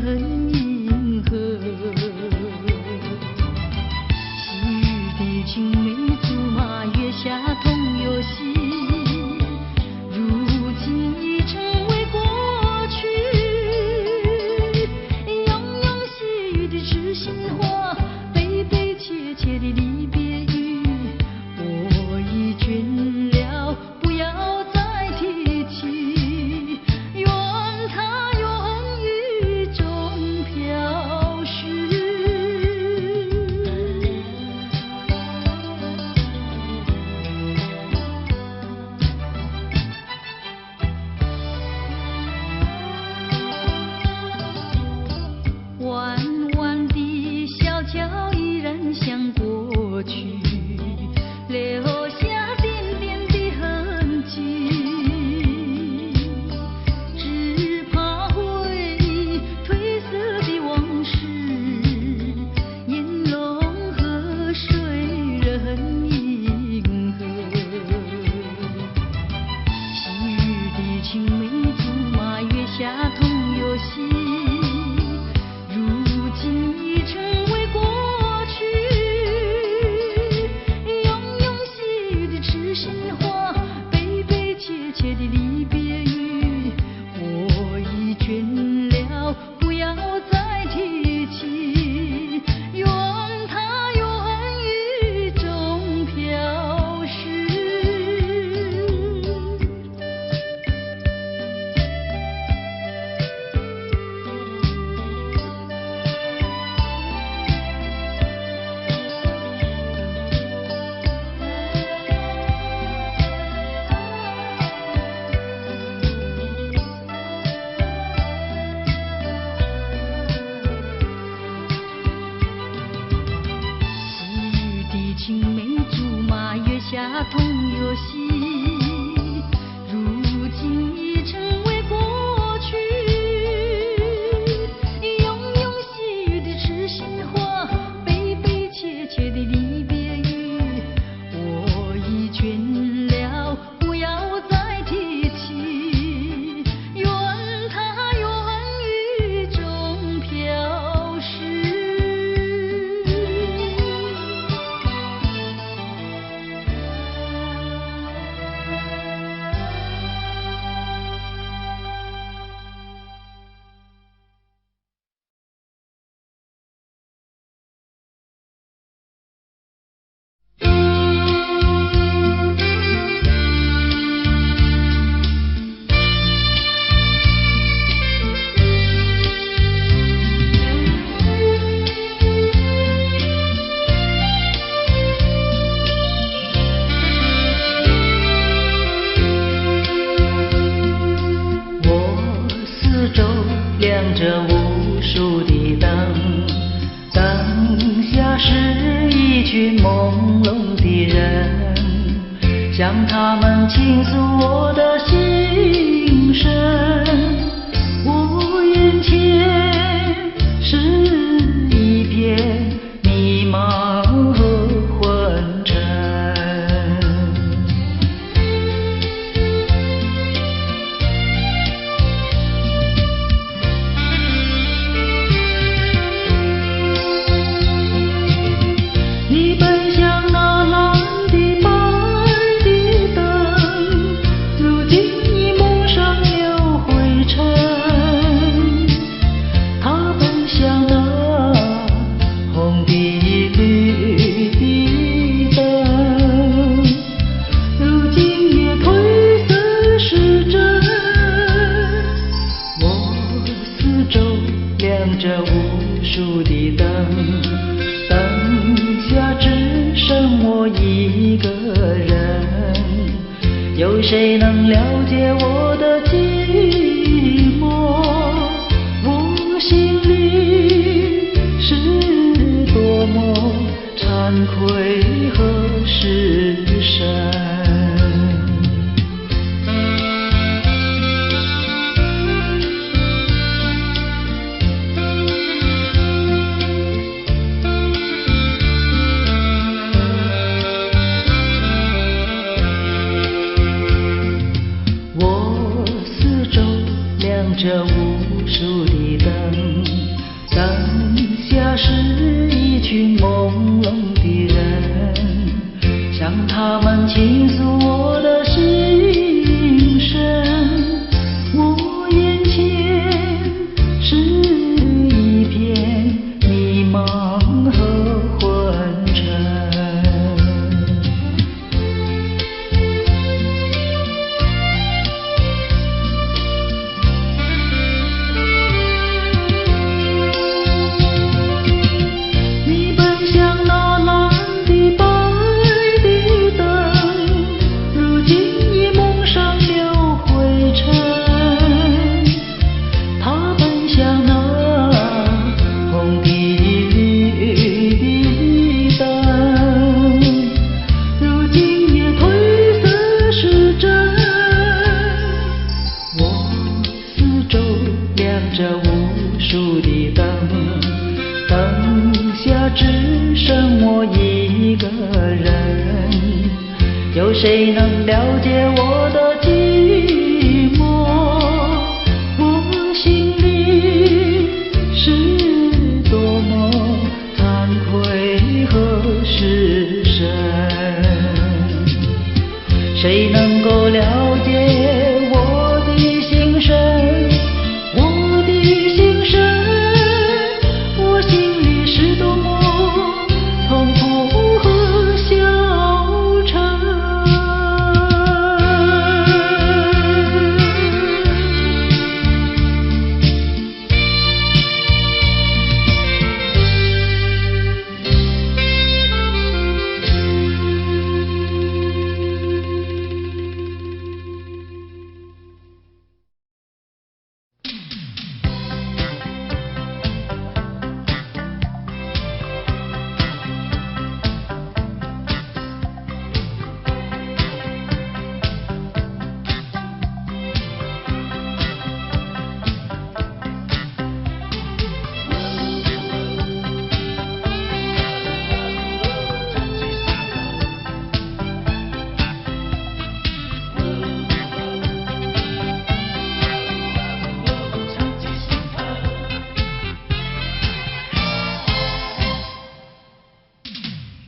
人迎合。细雨的青梅竹马，月下同游戏，如今已成为过去。庸庸细雨的痴心话，悲悲切切的离别语，我已倦了，不要再提起。愿它永雨中飘逝。弯弯的小桥依然像过去，留下点点的痕迹。只怕回忆褪色的往事，烟笼河水人迎合。细雨的青梅竹马，月下同游戏，如今已成为过去。庸庸细雨的痴心话，悲悲切切的离别语，我已倦了，不要再提起。愿它永雨中飘逝。细雨的青梅竹马，月下同游戏，如今已成为过去。庸庸细雨的痴心话，悲悲切切的离别语，我已倦了，不要再提起。愿它永雨中飘逝。我四周亮着无数的灯，灯下是一群朦胧的人，向他们倾诉我的心声。我眼前是一片迷茫和昏沉。你奔向那蓝的白的灯，如今已蒙上了灰尘。他奔向那红的绿的灯，如今也褪色失真。我四周亮着无数的灯，灯下只剩我一个人，有谁能了解我的寂寞？我心里是多么惭愧和失神。着无数的灯，灯下是一群朦胧的人，向他们倾诉我的心声。我眼前是一片迷茫和昏沉。你奔向那蓝的白的灯，如今已蒙上了灰尘。他奔向那红的绿的灯，如今也褪色失真。我四周亮着无数的灯，灯下只剩我一个人，有谁能了解我的寂寞？我心里是多么惭愧和失神，谁能够了解我的心声？我的心声，我心里是多么痛苦和消沉。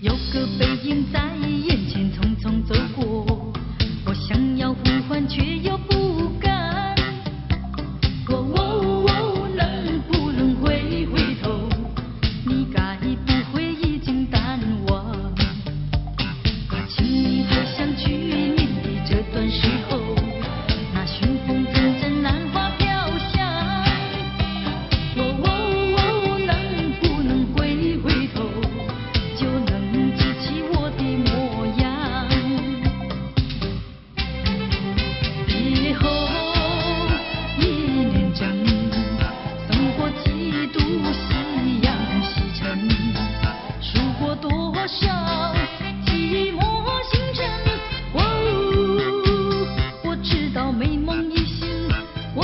有个背影在眼前匆匆走过，我想要呼唤却又不敢。能不能回头？你该不会已经淡忘？请你回想去年的这段时候，那寻风阵阵兰花飘香。能不能回头？就能记起我的模样。别后一念真，送过几度夕阳西沉，数过多少寂寞星辰。我知道美梦已醒，我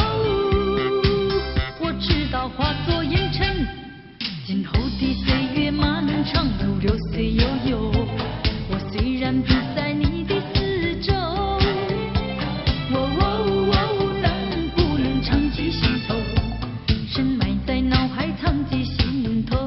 知道化作烟尘。今后的岁月漫长，如流水悠悠，我虽然不在你的四周，能不能长记心头，深埋在脑海，藏进心头。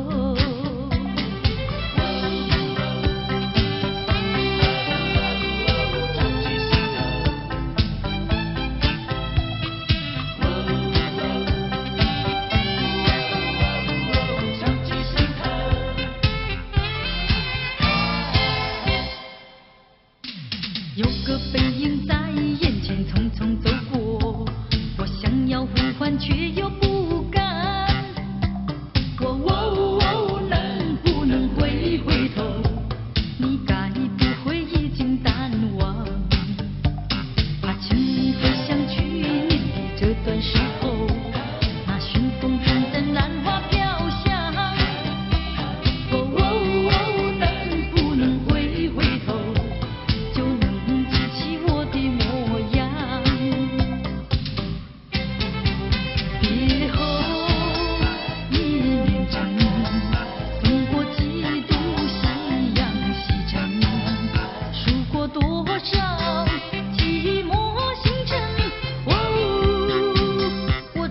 有个背影在眼前匆匆走过，我想要呼唤却又不敢。能不能回头？你该不会已经淡忘？请你回想去年的这段时候，那寻风阵阵兰花飘香。能不能回头？就能记起我的模样。别后一念真，送过几度夕阳西沉，数过多少寂寞星辰。我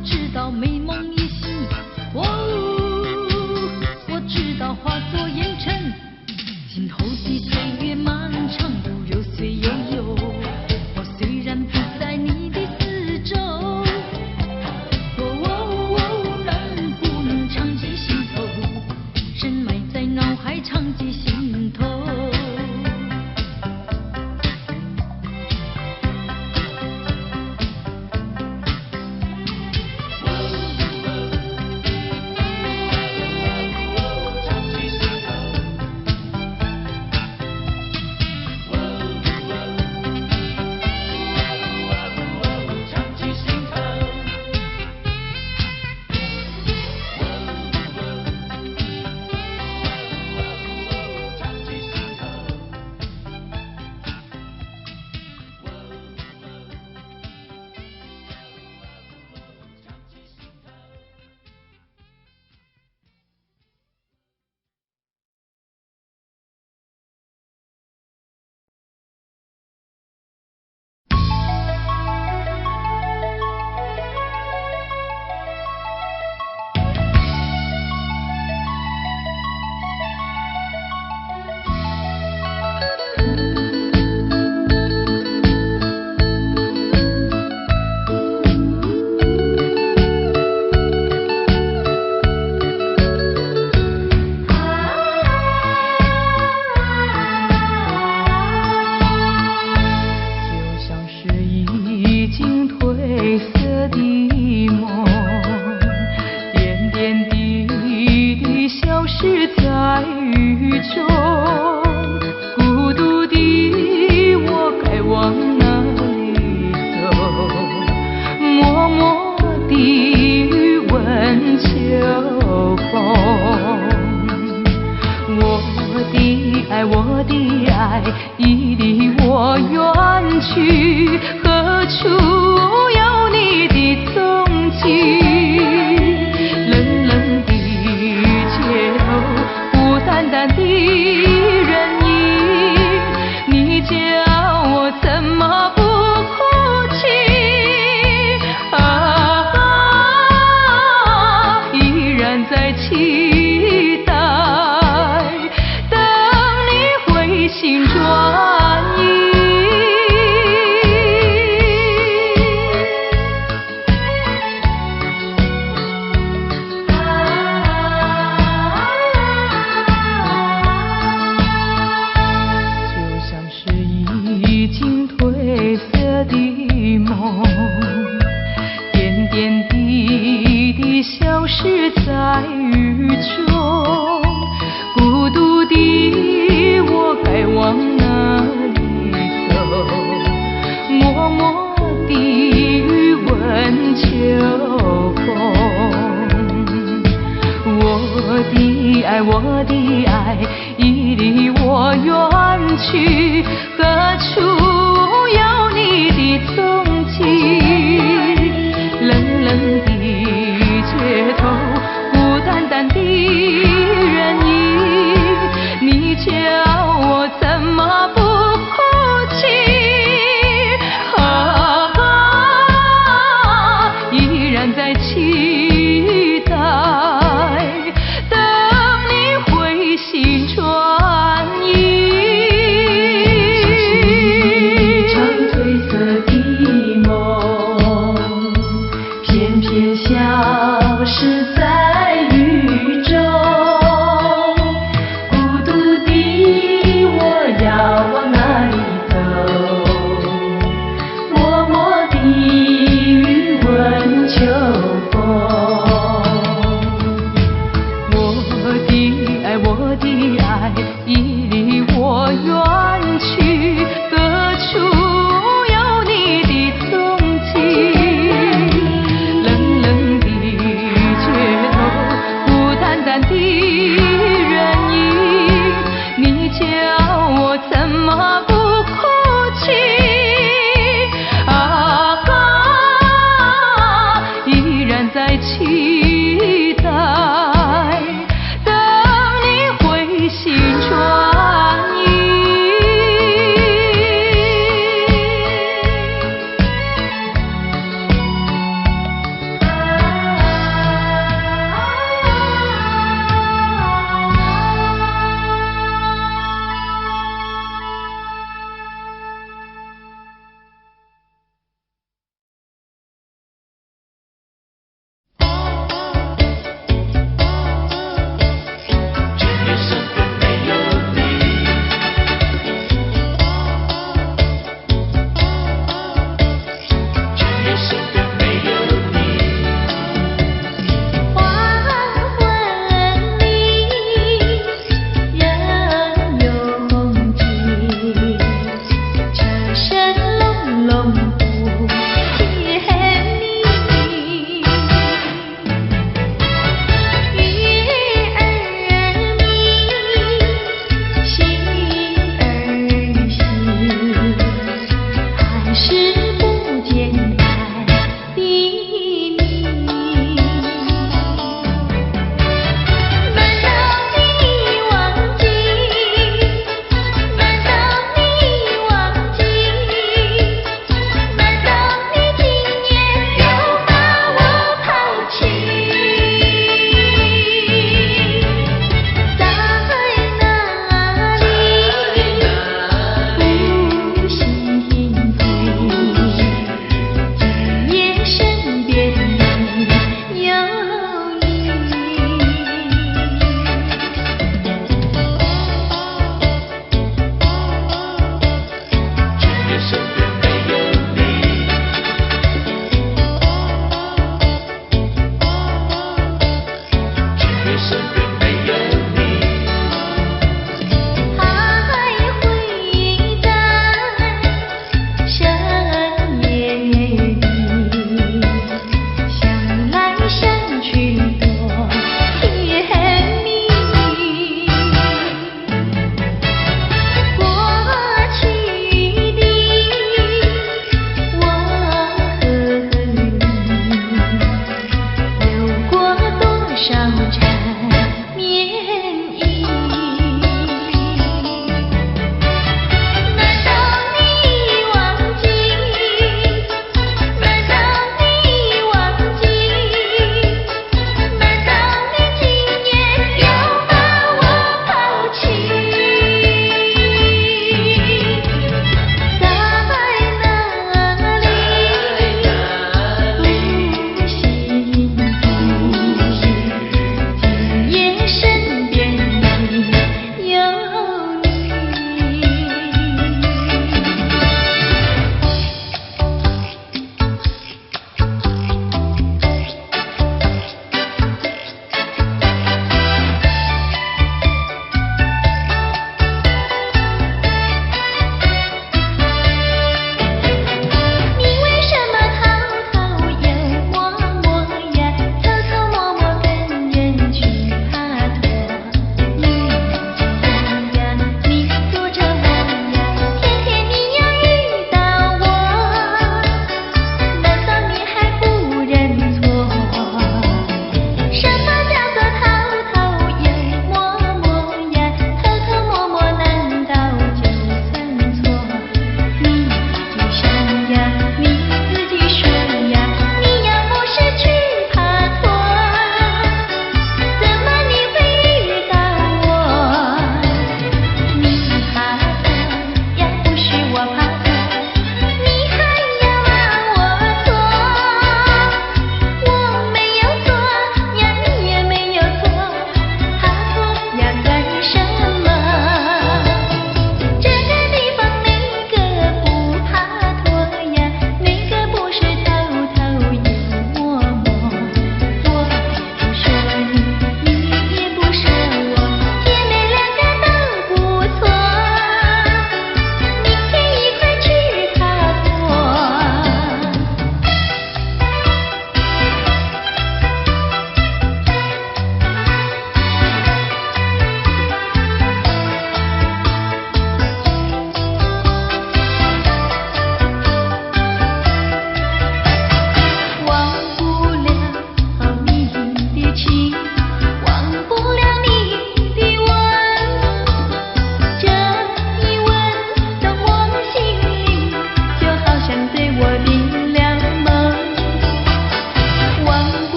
风。我的爱已离我远去，何处有你的踪迹？冷冷的街头，孤单单的人影，你叫我怎么不哭泣？依然在期待。心转意，就像是已经褪色的梦，点点滴滴消失在雨中，孤独的我该往哪里走？默默地语问秋风。我的爱已离我远去，何处有你的踪迹？冷冷的街头，孤单单的人影，你叫我怎么不哭泣？依然在期待，等你回心转意。一场褪色的梦，偏偏消失在雨中。我的爱已离我远去，何处有你的踪迹？冷冷的街头，孤单单的人影，你叫我怎么不哭泣？依然在期待。心转意，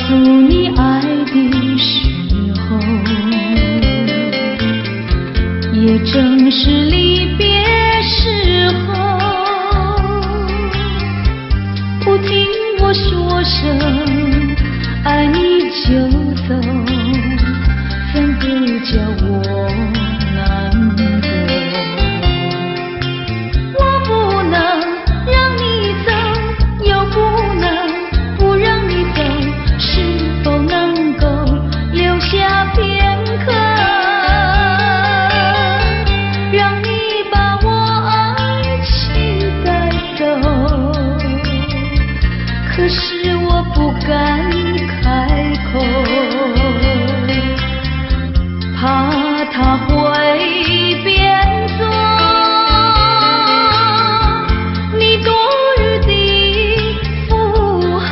诉你爱的时候，也正是离别时候。不听我说声爱你就走，怎会叫我难过？我不能让你走，又不能不让你走，是否能够留下片刻，让你把我爱情带走？可是我不敢开口，怕他会变作你多余的附和。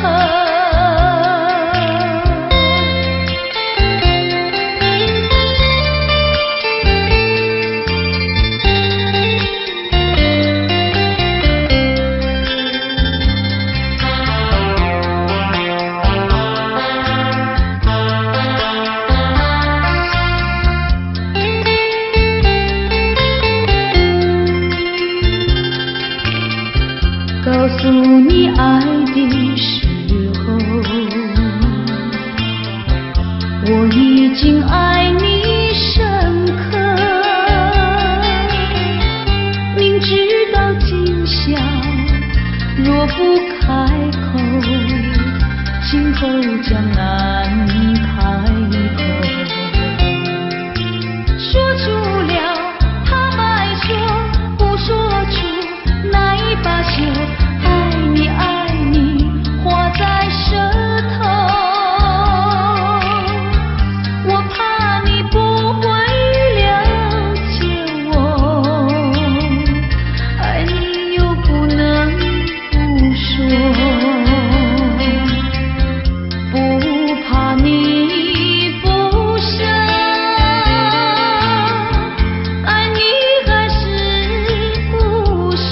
告诉你爱的时候，我已经爱你深刻，明知道今宵若不开口，今后将难开口。说出了他埋说，不说出那一把酒，爱你爱你画在舌头。我怕你不会了解我，爱你又不能不说，不怕你不舍，爱你还是不说。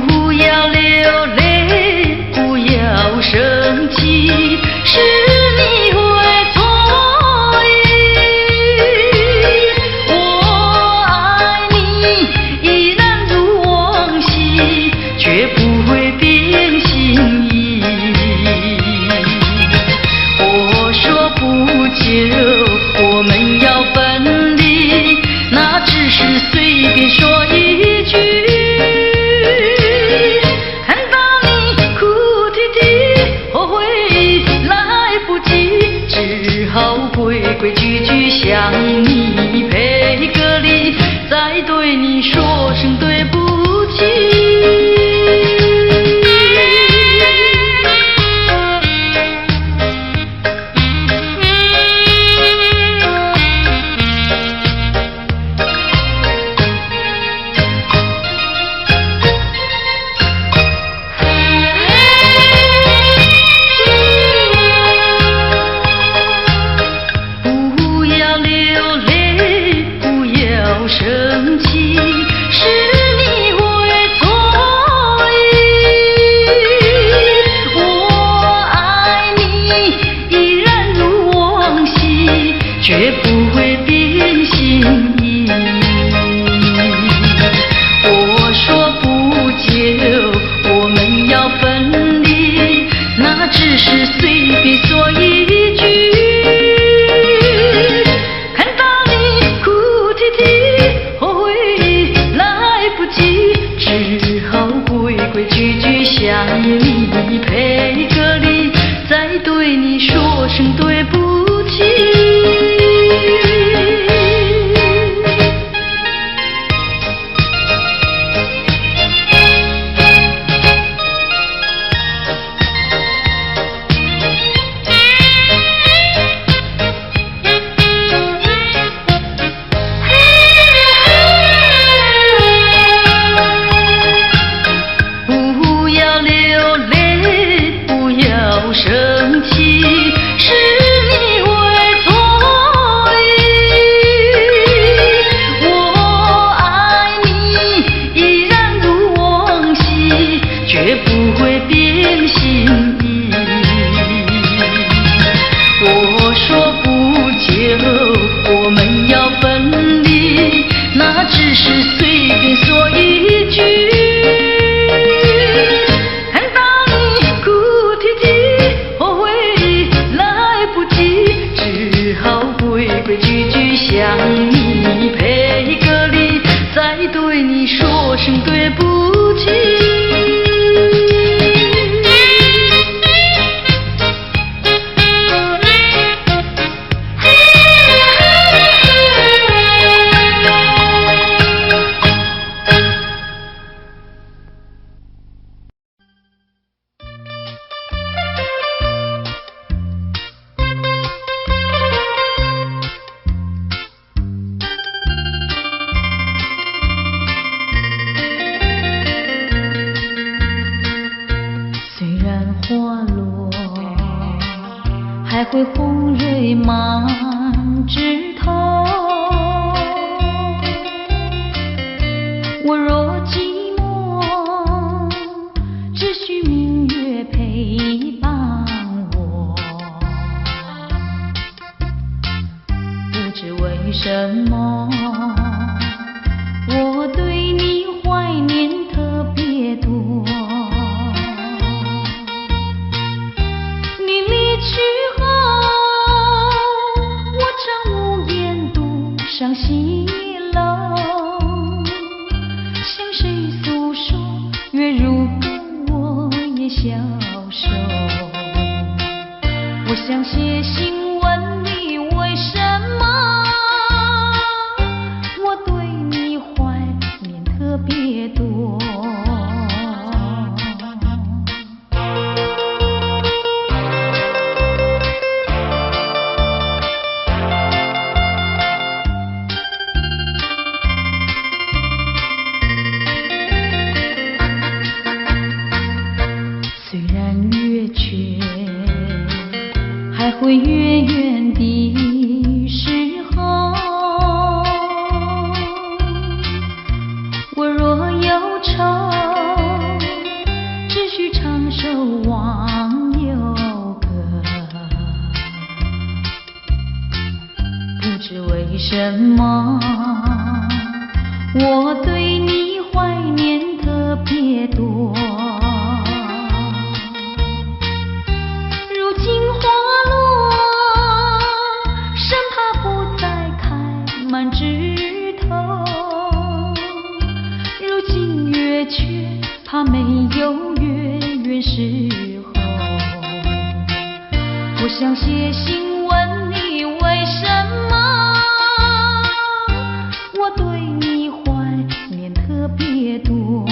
不要流泪，不要生气，是你会错意。我爱你依然如往昔，却不会变心意。我说不久我们要分离，那只是随便说一句。看到你哭啼啼，后悔来不及，只好规规矩矩向你赔个礼，再对你说声对不起。不要流泪，不要生气，是你会错意。我爱你依然如往昔，却不会变心意。我说不久我们要分离，那只是随便说一句。看到你哭啼啼，后悔来不及，只好规规矩矩向你赔个礼，再对你说声对不起。不会变心意。我说不久我们要分离，那只是随便说一句。看到你哭啼啼，后悔来不及，只好规规矩矩向你赔个礼，再对你说声对不起。还会红蕊满枝头，我若寂寞，只需明月陪伴我。不知为什么，我对你怀念特别多。你离去伤心楼，向谁诉说？月如歌，我也消瘦。我想写信问你，为什么我对你怀念特别多？还会远远的时候，我若忧愁，只需唱首忘忧歌。不知为什么，我对你怀念特别多。怕没有月圆时候，我想写信问你，为什么我对你怀念特别多。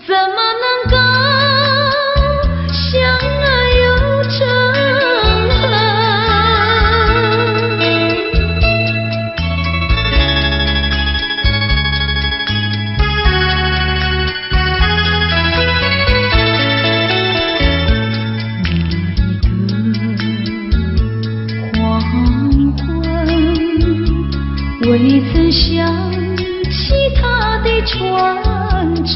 怎么传真，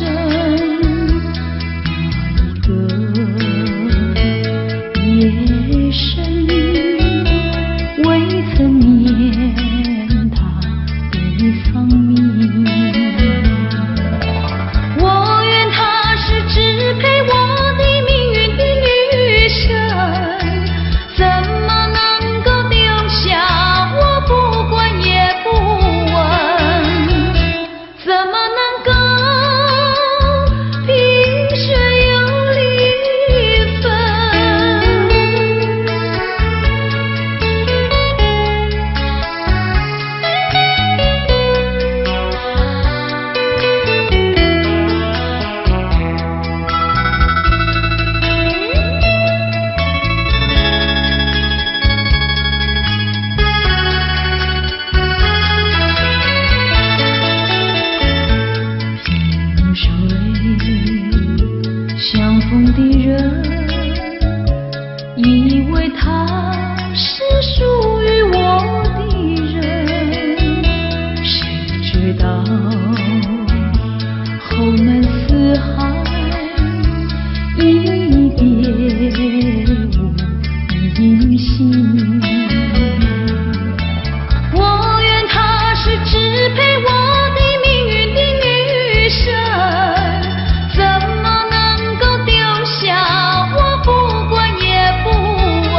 那一个夜深，未曾念他的丧命。我愿她是支配我的命运的女神，怎么能够丢下我不管也不问？怎么能够萍水有离分？相逢的人，以为他是属于我的人，谁知道后门四海，一别无音信。我愿她是支配我的命运的女神，怎么能够丢下我不管也不问？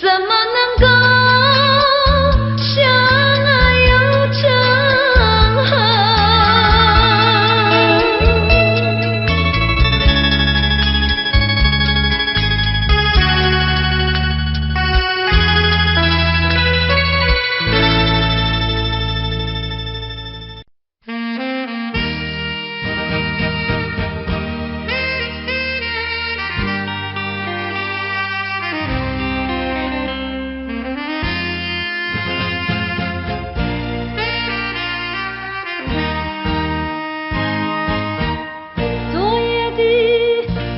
怎么能够相爱又成恨？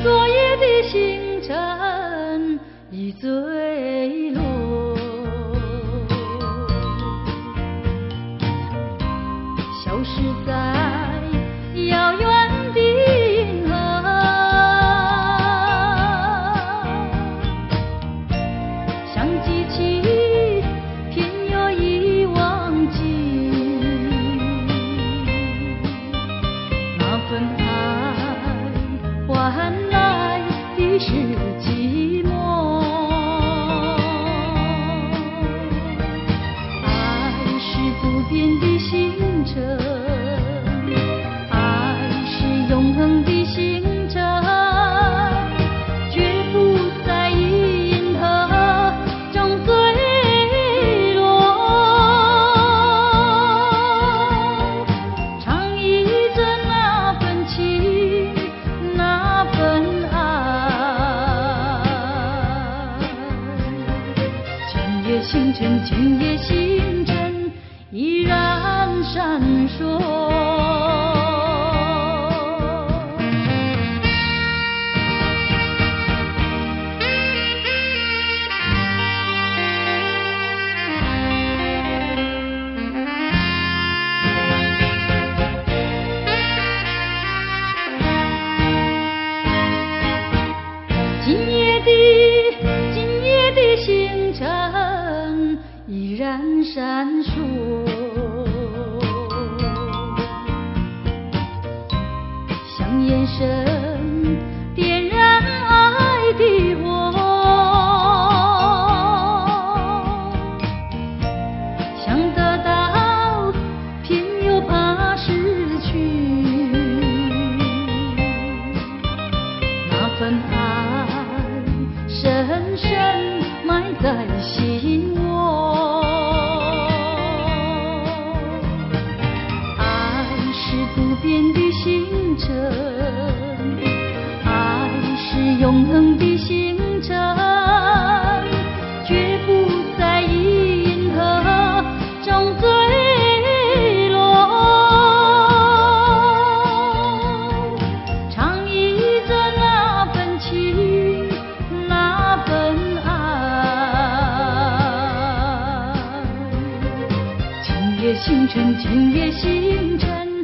昨夜的星辰已坠落，消失在遥远的银河。想记起，偏又已忘记那份爱换来的是寂寞。爱是不变的星辰，爱是永恒的星辰，绝不在银河中坠落。唱忆着那份情，那份爱。今夜星辰，今夜星辰依然闪烁。今夜的星辰依然闪烁，像眼神点燃爱的火，想得到偏又怕失去，那份爱深深埋在心窝。爱是不变的星辰，爱是永恒的星辰，绝不在银河中坠落。唱忆着那份情，那份爱。今夜星辰，今夜星辰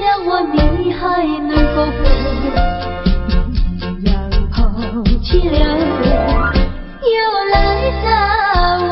了我，你还能够不？你要抛弃了我，又来找我。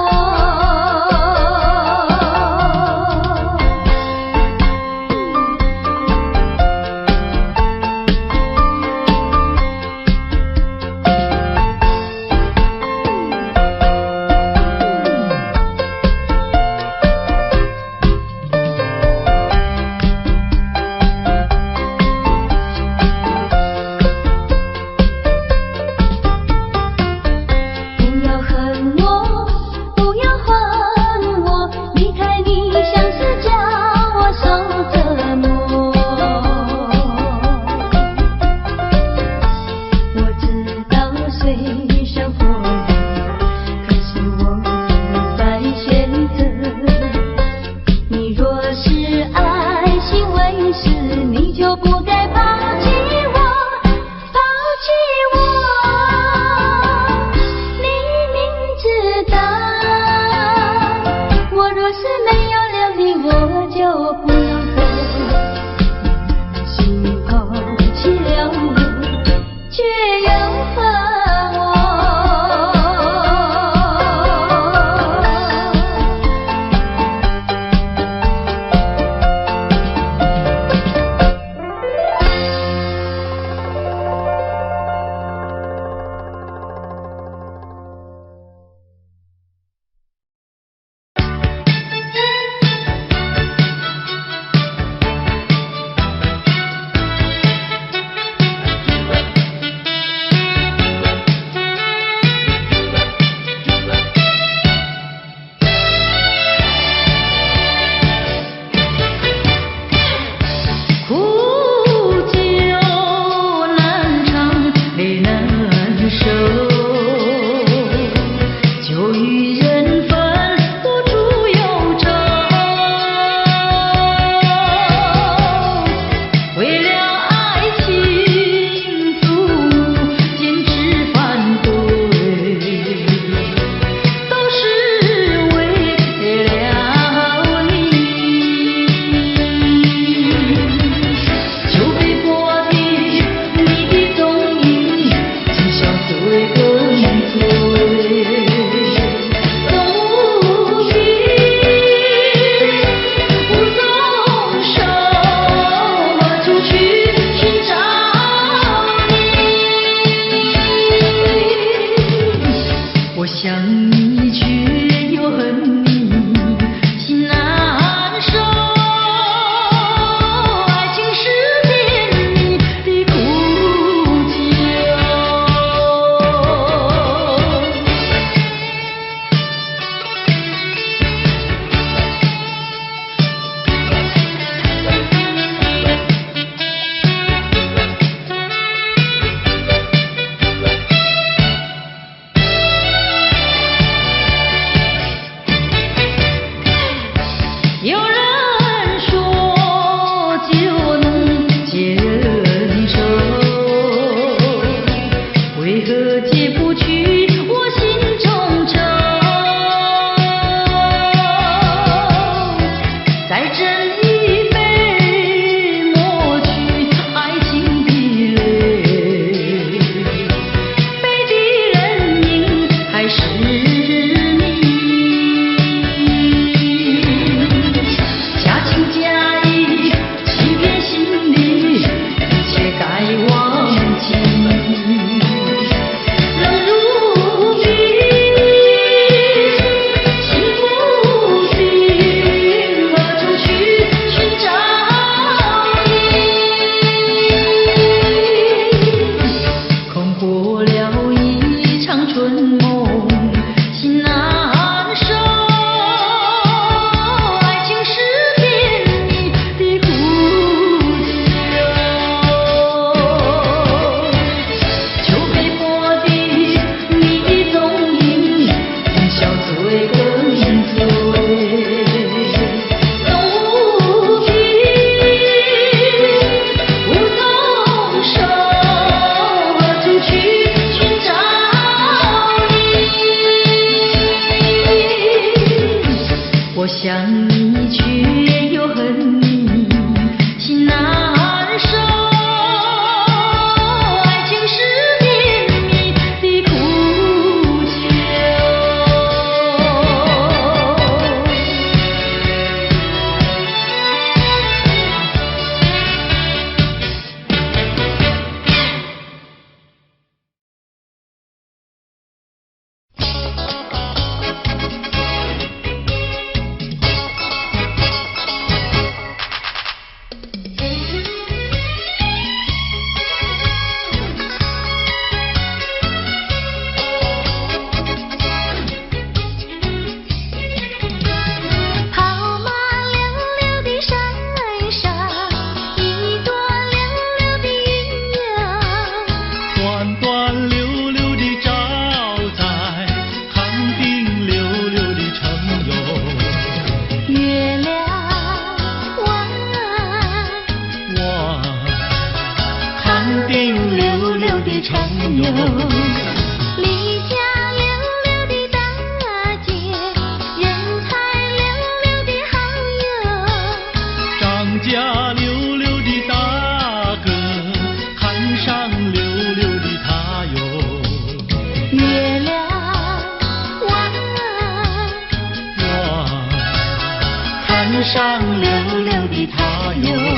上溜溜的他哟。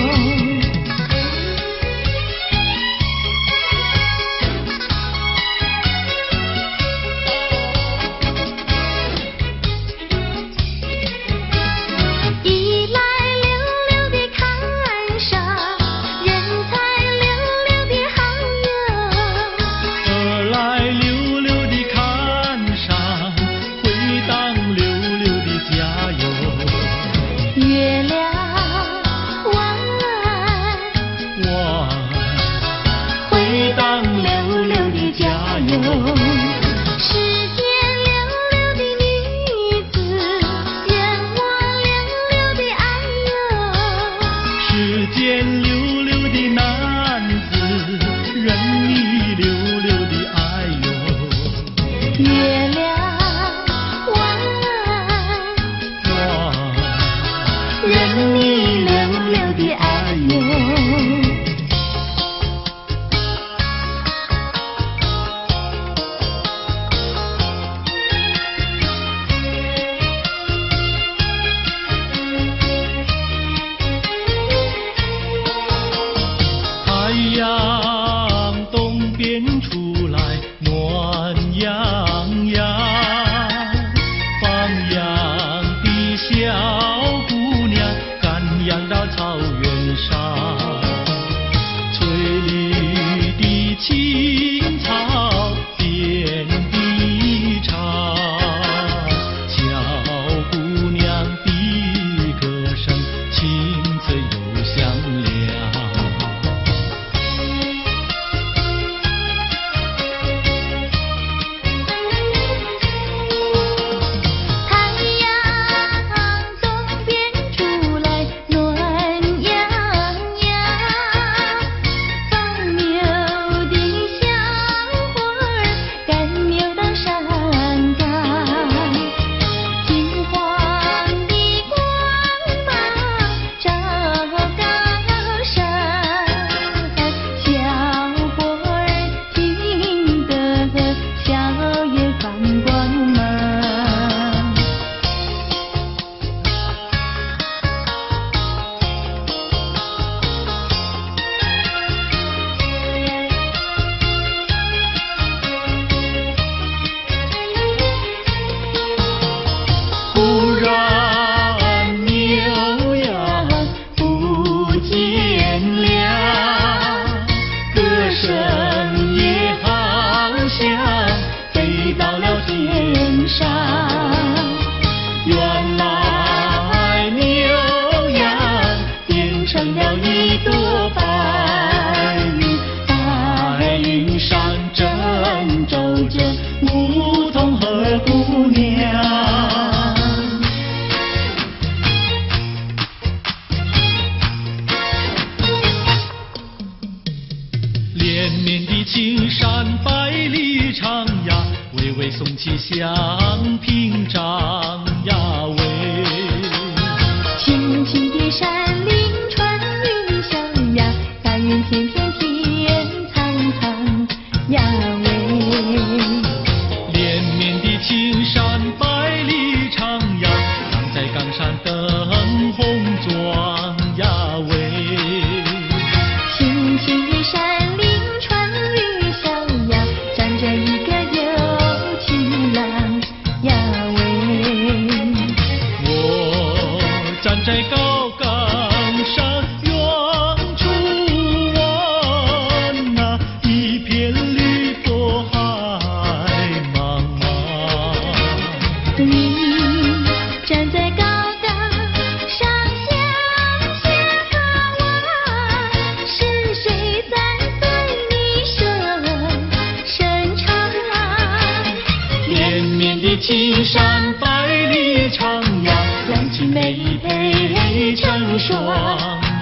双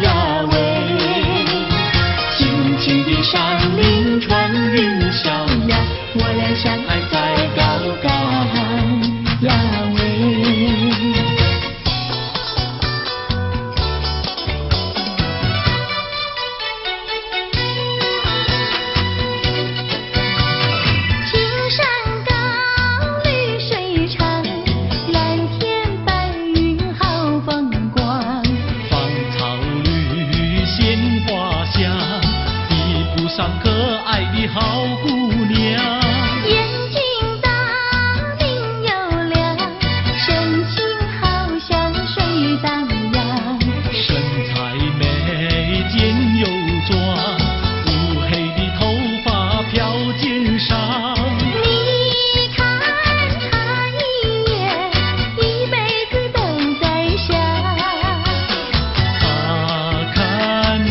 呀喂，轻轻地山林穿云霄呀，我俩相爱在高岗呀喂。青山高，绿水长，蓝天白云好风光。芳草绿，鲜花香，比不上可爱的好姑娘。眼睛大，明又亮，神情好像水荡漾。身材美，肩又壮，乌黑的头发飘肩上。你看他一眼，一辈子都在想。他看你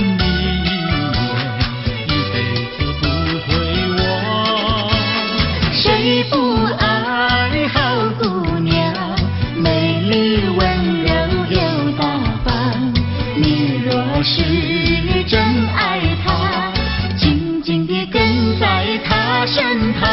一眼，一辈子不会忘。谁不爱好姑娘？美丽温柔又大方。你若是真爱她，紧紧地跟在她身旁。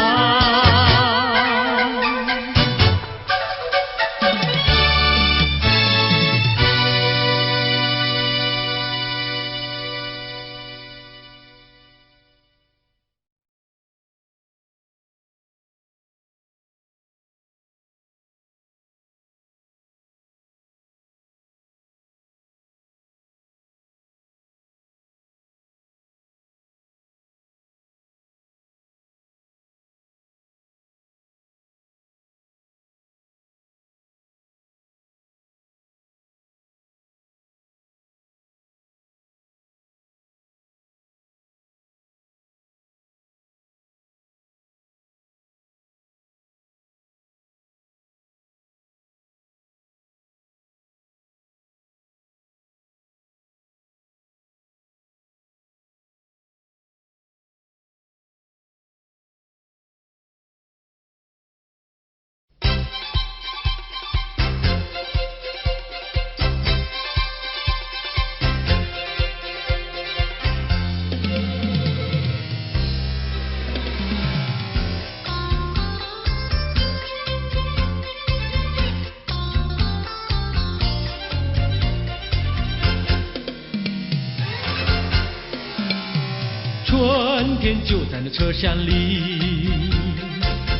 春天就在那车厢里，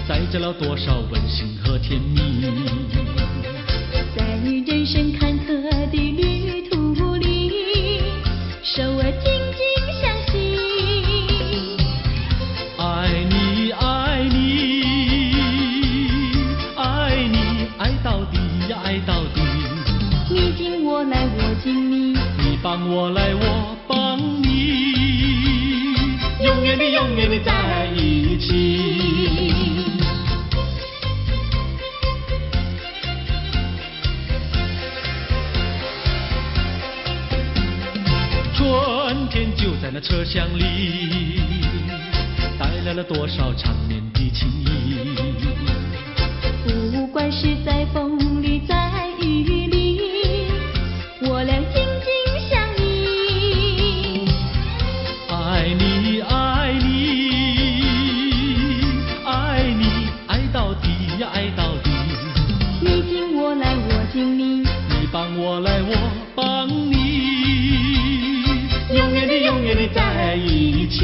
载着了多少温馨和甜蜜。在人生坎坷的旅途里，手儿紧紧相系。爱你，爱你，爱你，爱到底呀，爱到底。你紧我来，我紧你，你帮我来，我帮你，永远的，永远的在一起。春天就在那车厢里，带来了多少缠绵的情谊。不管是在风里，在雨里，我俩紧紧相依。爱你，爱你，爱你，爱到底呀，爱到底。你紧我来，我紧你，你帮我来，我帮你，永远的，永远的在一起。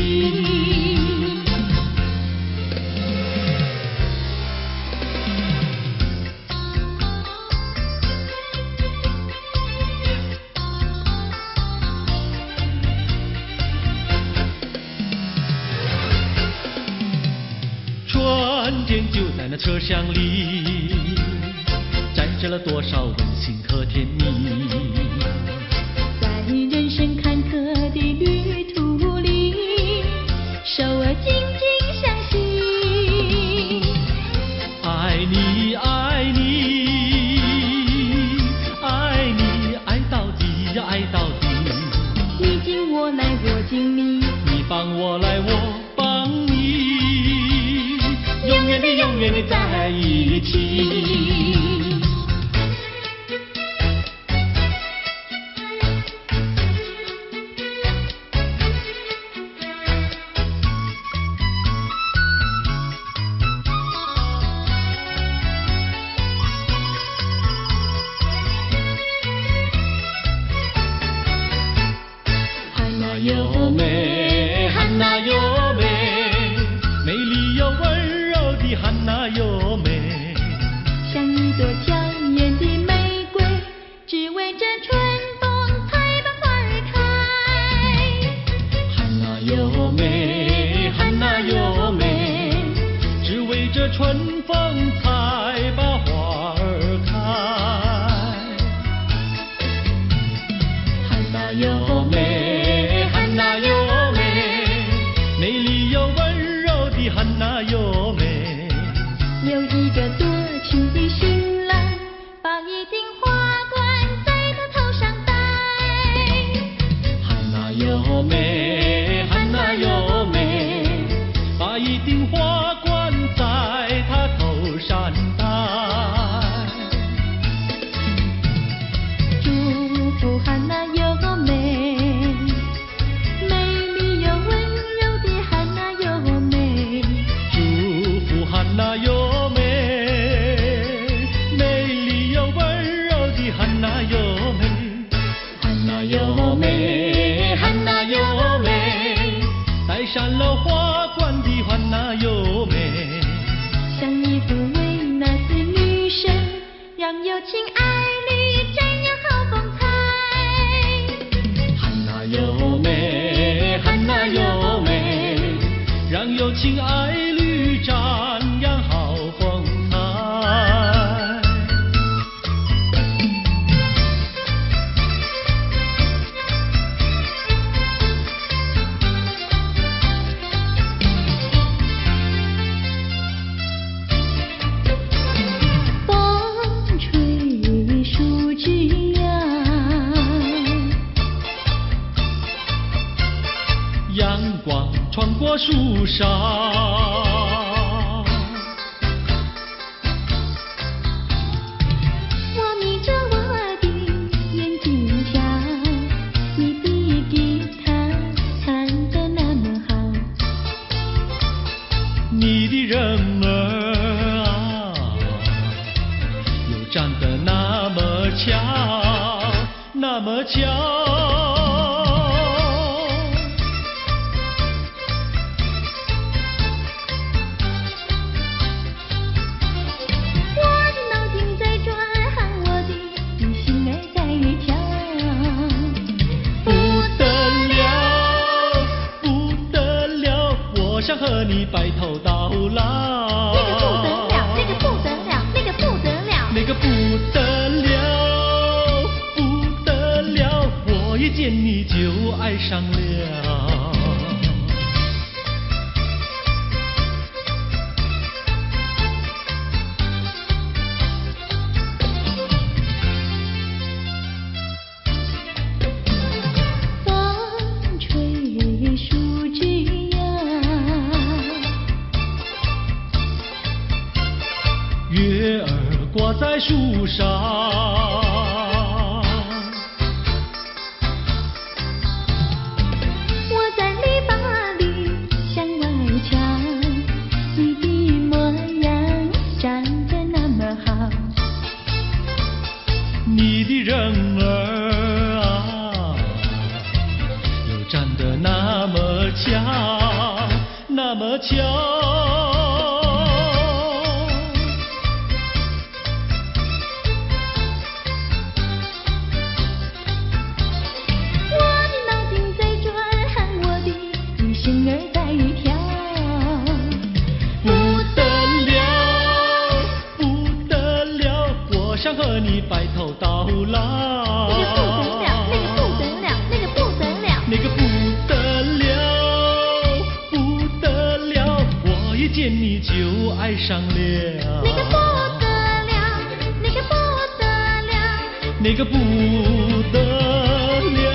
春天就在那车厢里，载着了多少温馨和甜蜜。在人生坎坷的旅途里，手儿紧紧相系。爱你，爱你，爱你，爱到底呀，爱到底。你紧我来，我紧你，你帮我来，我帮你，永远的，永远的在一起。又美，汉娜又美，美丽又温柔的汉娜又美，像一朵娇艳的玫瑰，只为这春风才把花儿开。汉娜又美，汉娜又美，只为这春风才把花儿开。汉娜又美，汉娜又美，美丽又温柔的汉娜又美，有一个多情的新郎，把一顶花冠在他头上戴。汉娜又美，汉娜又美，把一顶花冠在她头上戴。祝福汉娜又美，美丽又温柔的汉娜又美。祝福汉娜又美，美丽又温柔的汉娜又美，汉娜又美，汉娜又美，戴上了花冠的汉娜又美，像一幅维纳斯女神，让有情爱侣展扬好风采。汉娜又美，汉娜又美，让有情爱侣展扬好风采。风吹树枝摇，阳光穿过树梢，我眯着我的眼睛瞧，你的吉他弹得那么好。你的人儿啊，又长得那么巧，那么巧。我的脑筋在转，我的心儿在跳。不得了，不得了，我想和你白头到老。那个不得了，那个不得了，那个不得了。那个不得了，不得了，我一见你就爱上了。风吹树枝摇，月儿挂在树上，我在篱笆里向外瞧，你的模样长得那么好。你的人儿啊，又长得那么巧，那么巧。我的脑筋在转，我的心儿在跳。不得了，不得了，我想和你白头到老。那个不得了，那个不得了，那个不得了。那个不得了，不得了，我一见你就爱上了。那个不得了，那个不得了，那个不得了。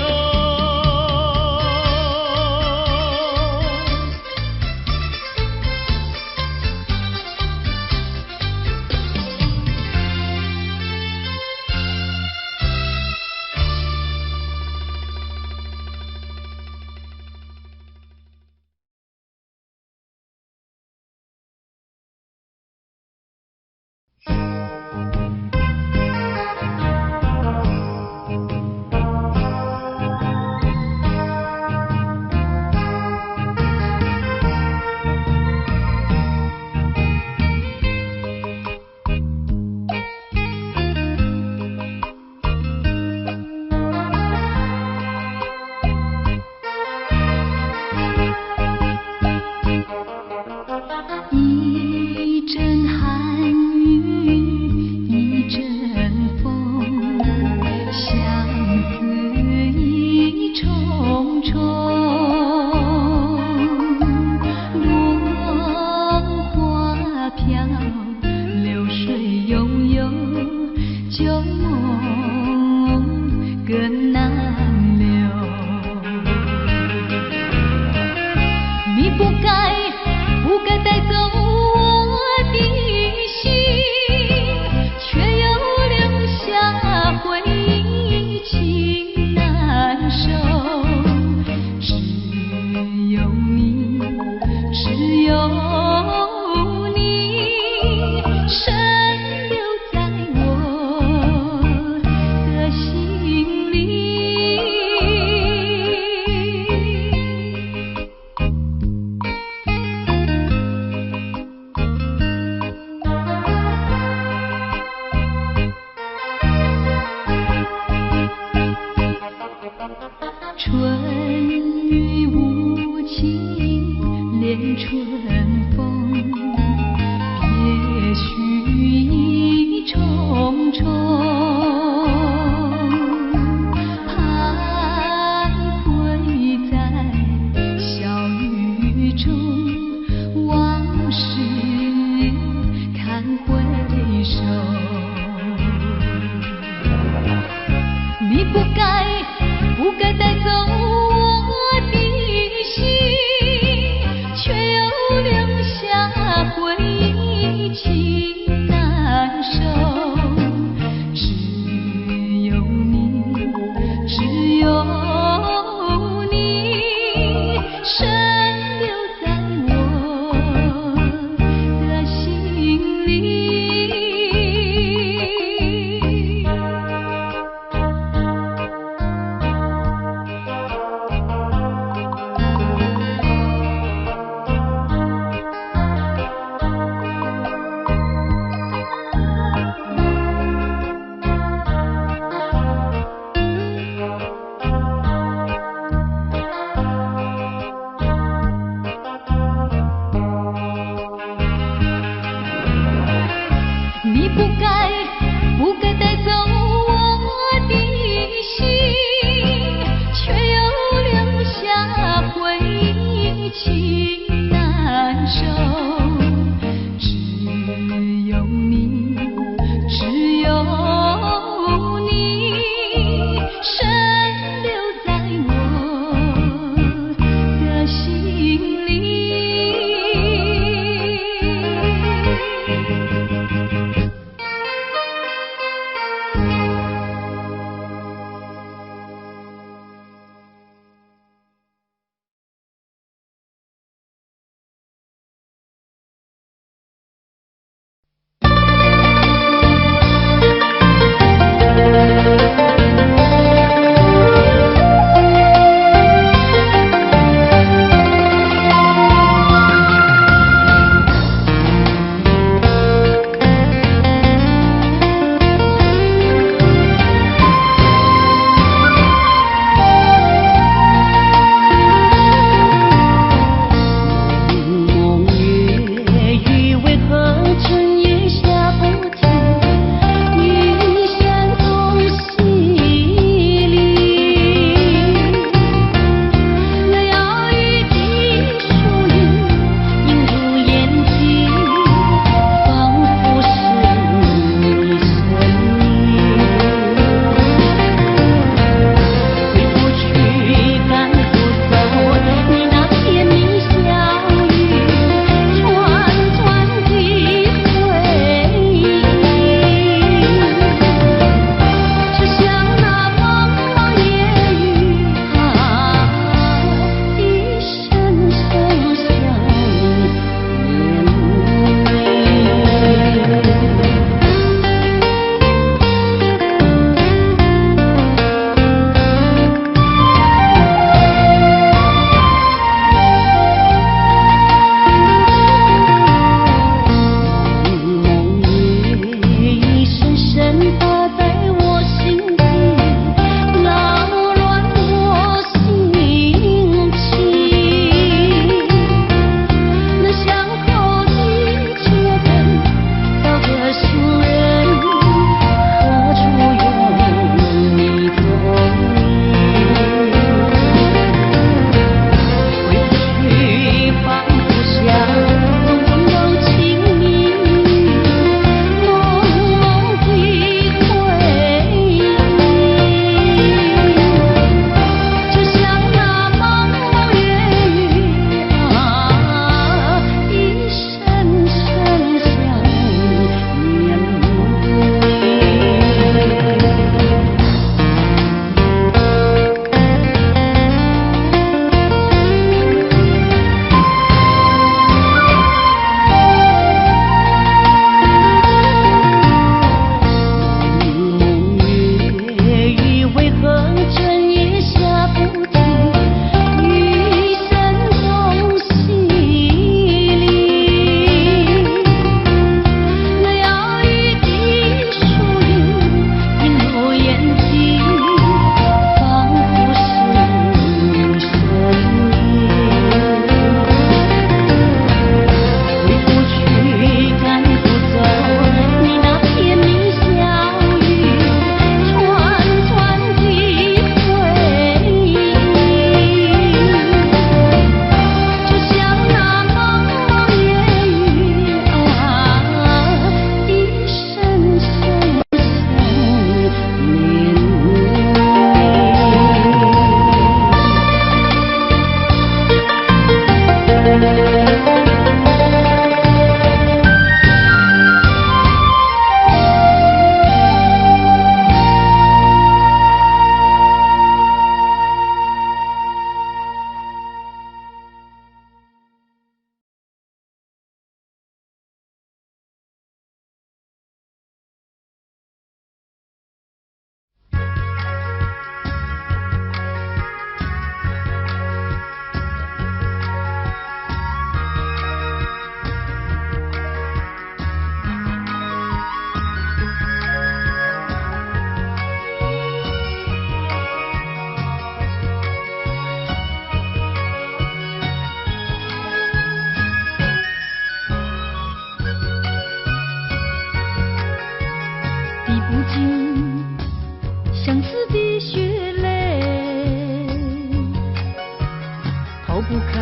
不开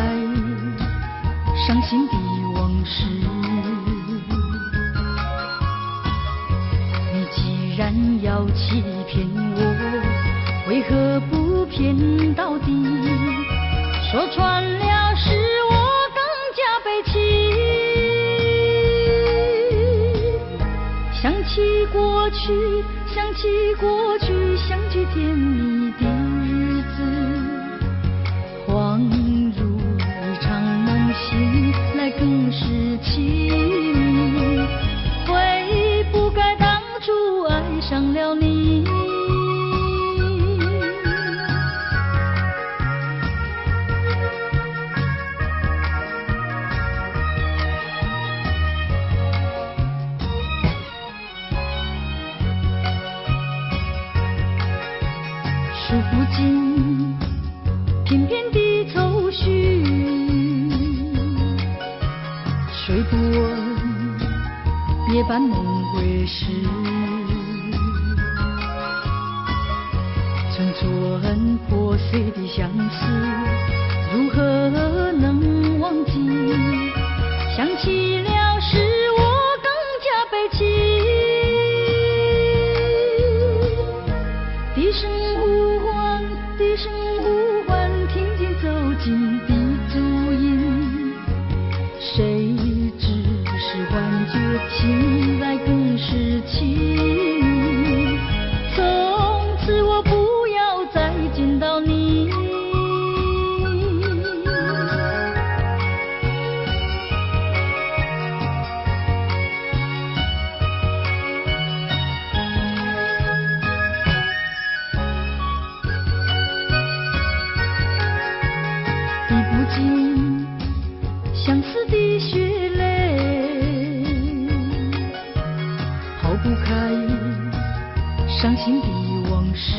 伤心的往事。你既然要欺骗我，为何不骗到底？说穿了是我更加悲戚。想起过去，想起过去，相聚甜蜜的日子，恍如一场梦醒来更是凄迷。悔不该当初爱上了你。数不尽片片的愁绪，睡不稳夜半梦回时，寸寸破碎的相思，如何能忘记？想起了是我更加悲戚。低声呼唤，低声呼唤，听见走近的足音。谁知是幻觉，醒来更是凄迷。从此我不要再见到你。相思的血泪，抛不开伤心的往事。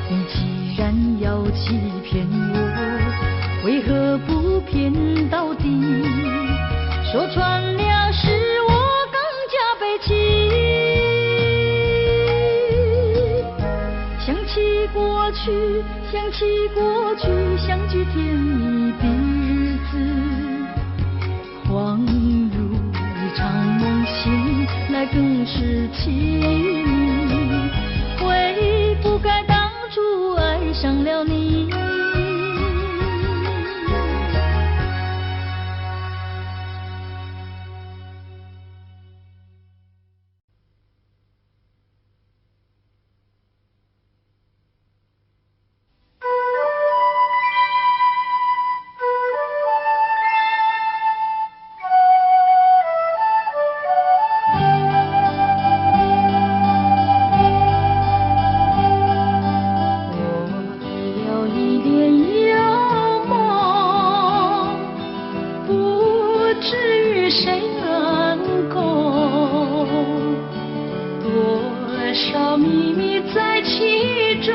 你既然要欺骗我，为何不骗到底？说穿了是我更加悲戚。想起过去，想起过去，相聚甜蜜的日子，恍如一场梦醒来更是凄迷。悔不该当初爱上了你。深中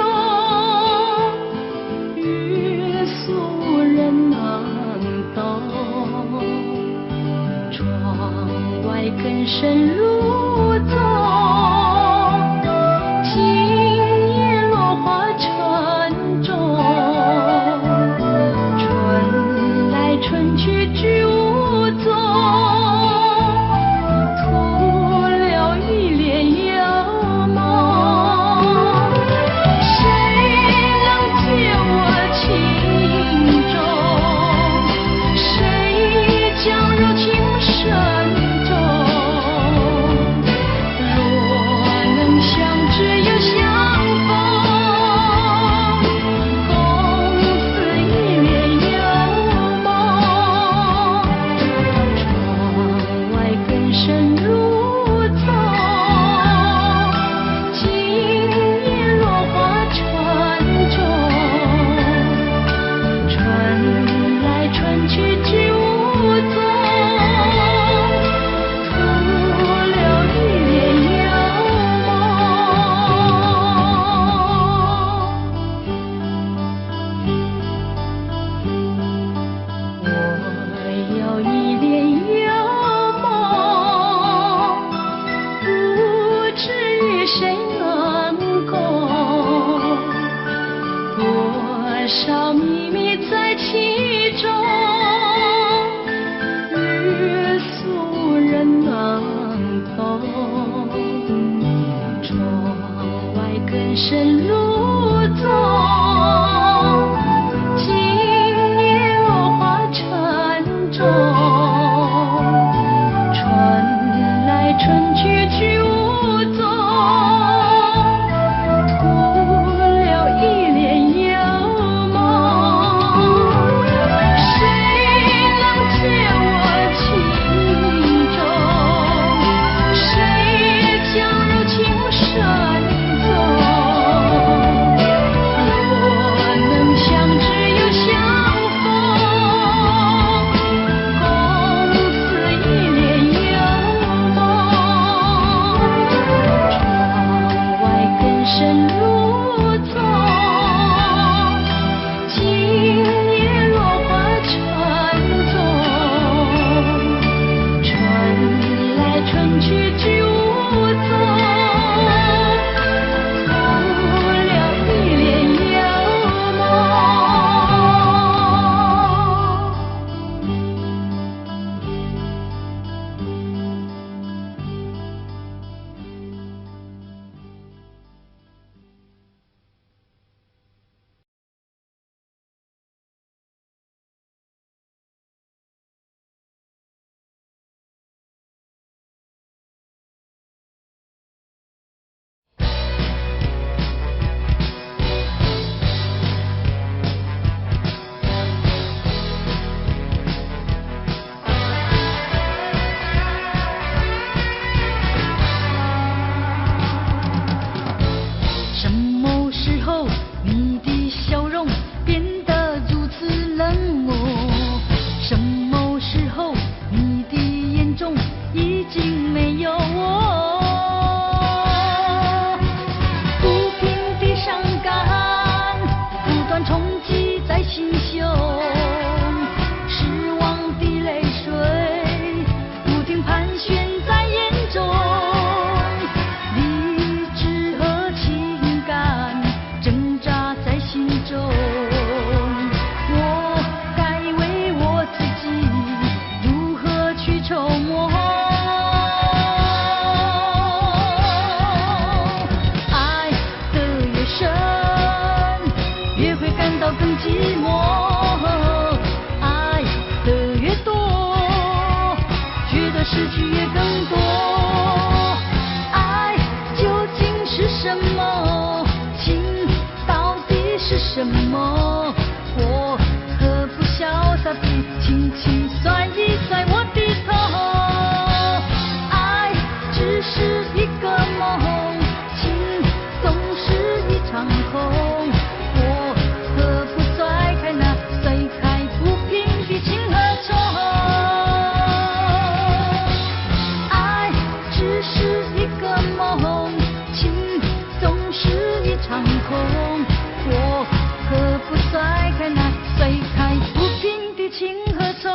少秘密在其中，约束人难懂。窗外更深入踪，今夜落花沉重，传来春去去无踪。什么？我何不潇洒地轻轻甩一甩我的头？爱只是一个梦，情总是一场空。我何不甩开那甩开不平的情和愁？爱只是一个梦，情总是一场空。我何不甩开那甩开不平的情和愁？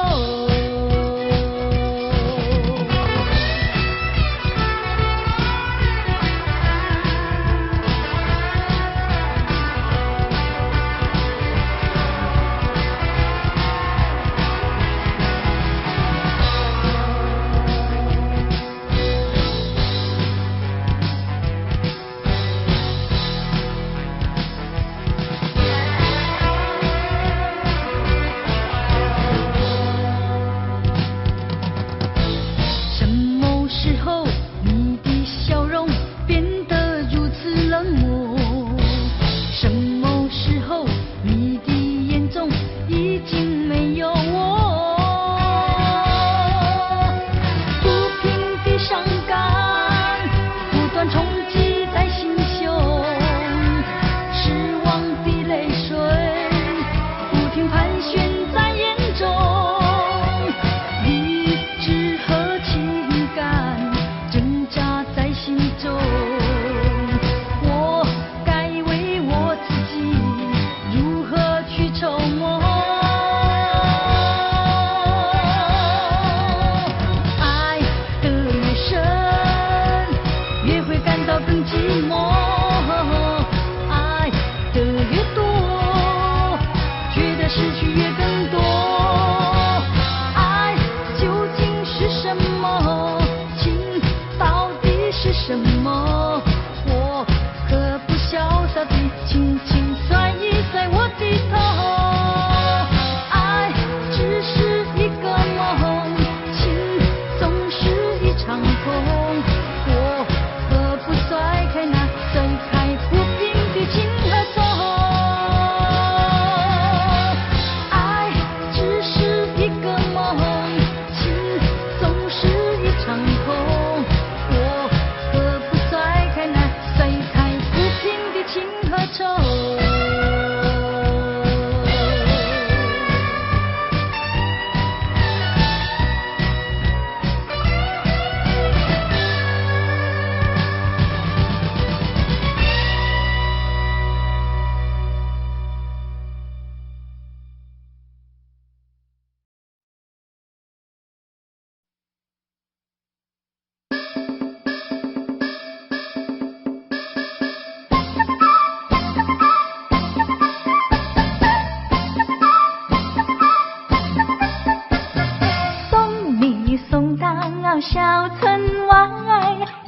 小村外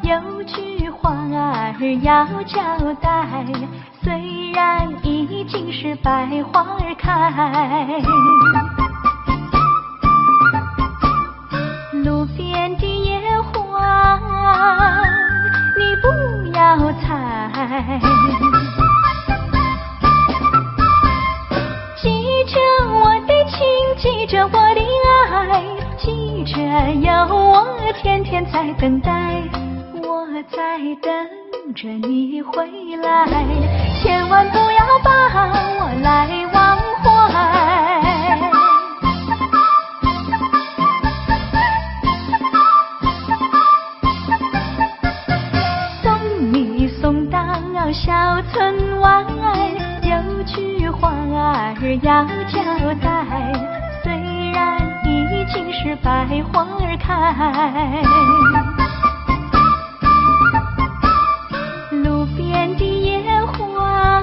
有句话儿要交代，虽然已经是百花儿开，路边的野花你不要采，记着我的情，记着我的爱，记着有我天天在等待，我在等着你回来，千万不要把我来忘怀。送你送到小村外，有句话儿要交代，虽然已经是百花儿开，路边的野花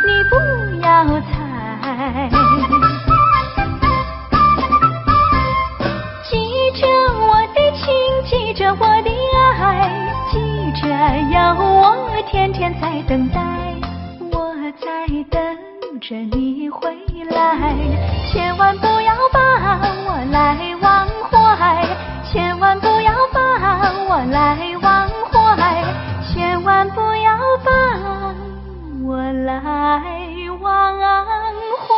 你不要采，记着我的情，记着我的爱，记着有我天天在等待，我在等着你回来，千万不要把我来忘怀，千万不要把我来忘怀，千万不要把我来忘怀。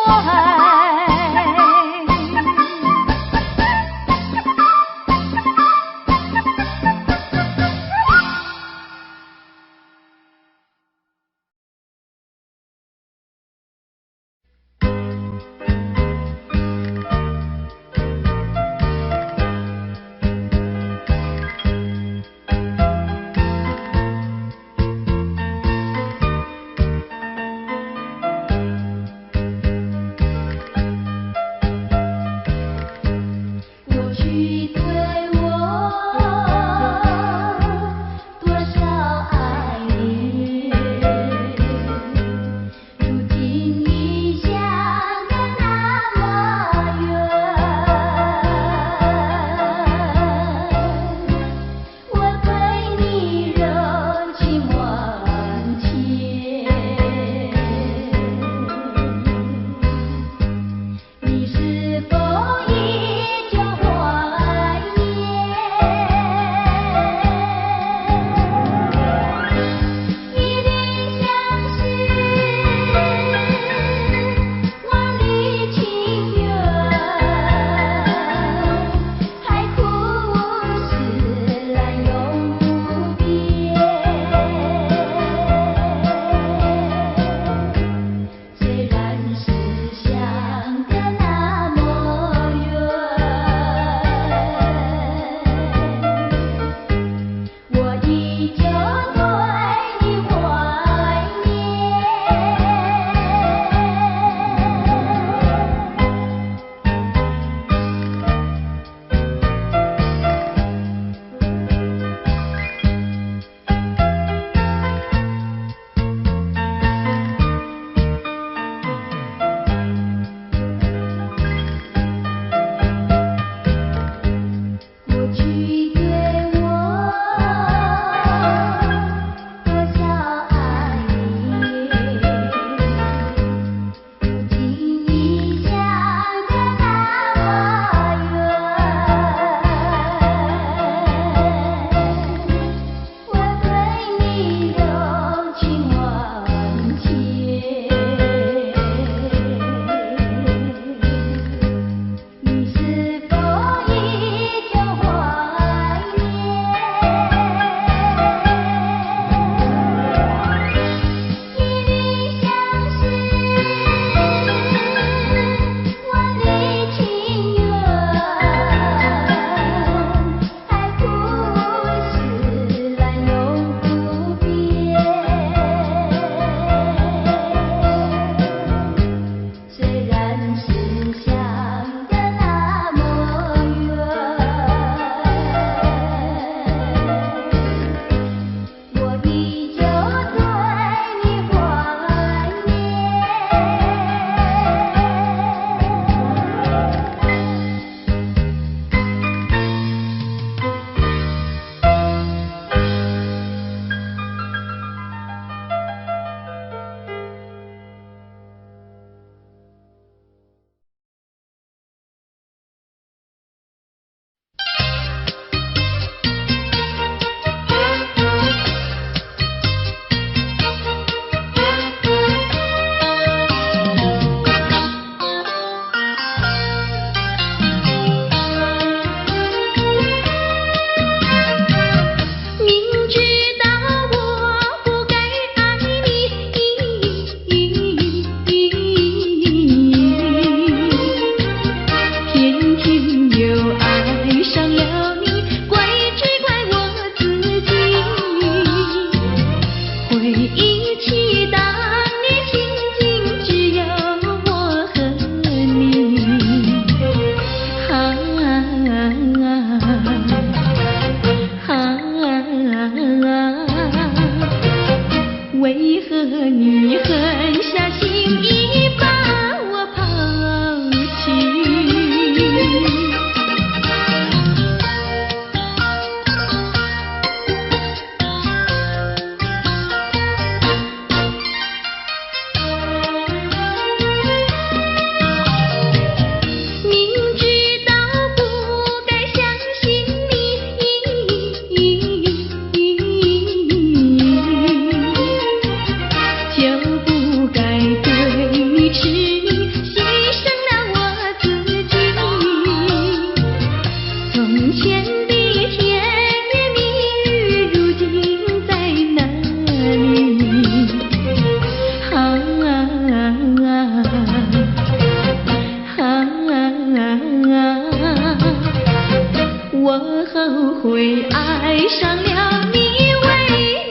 会爱上了你，为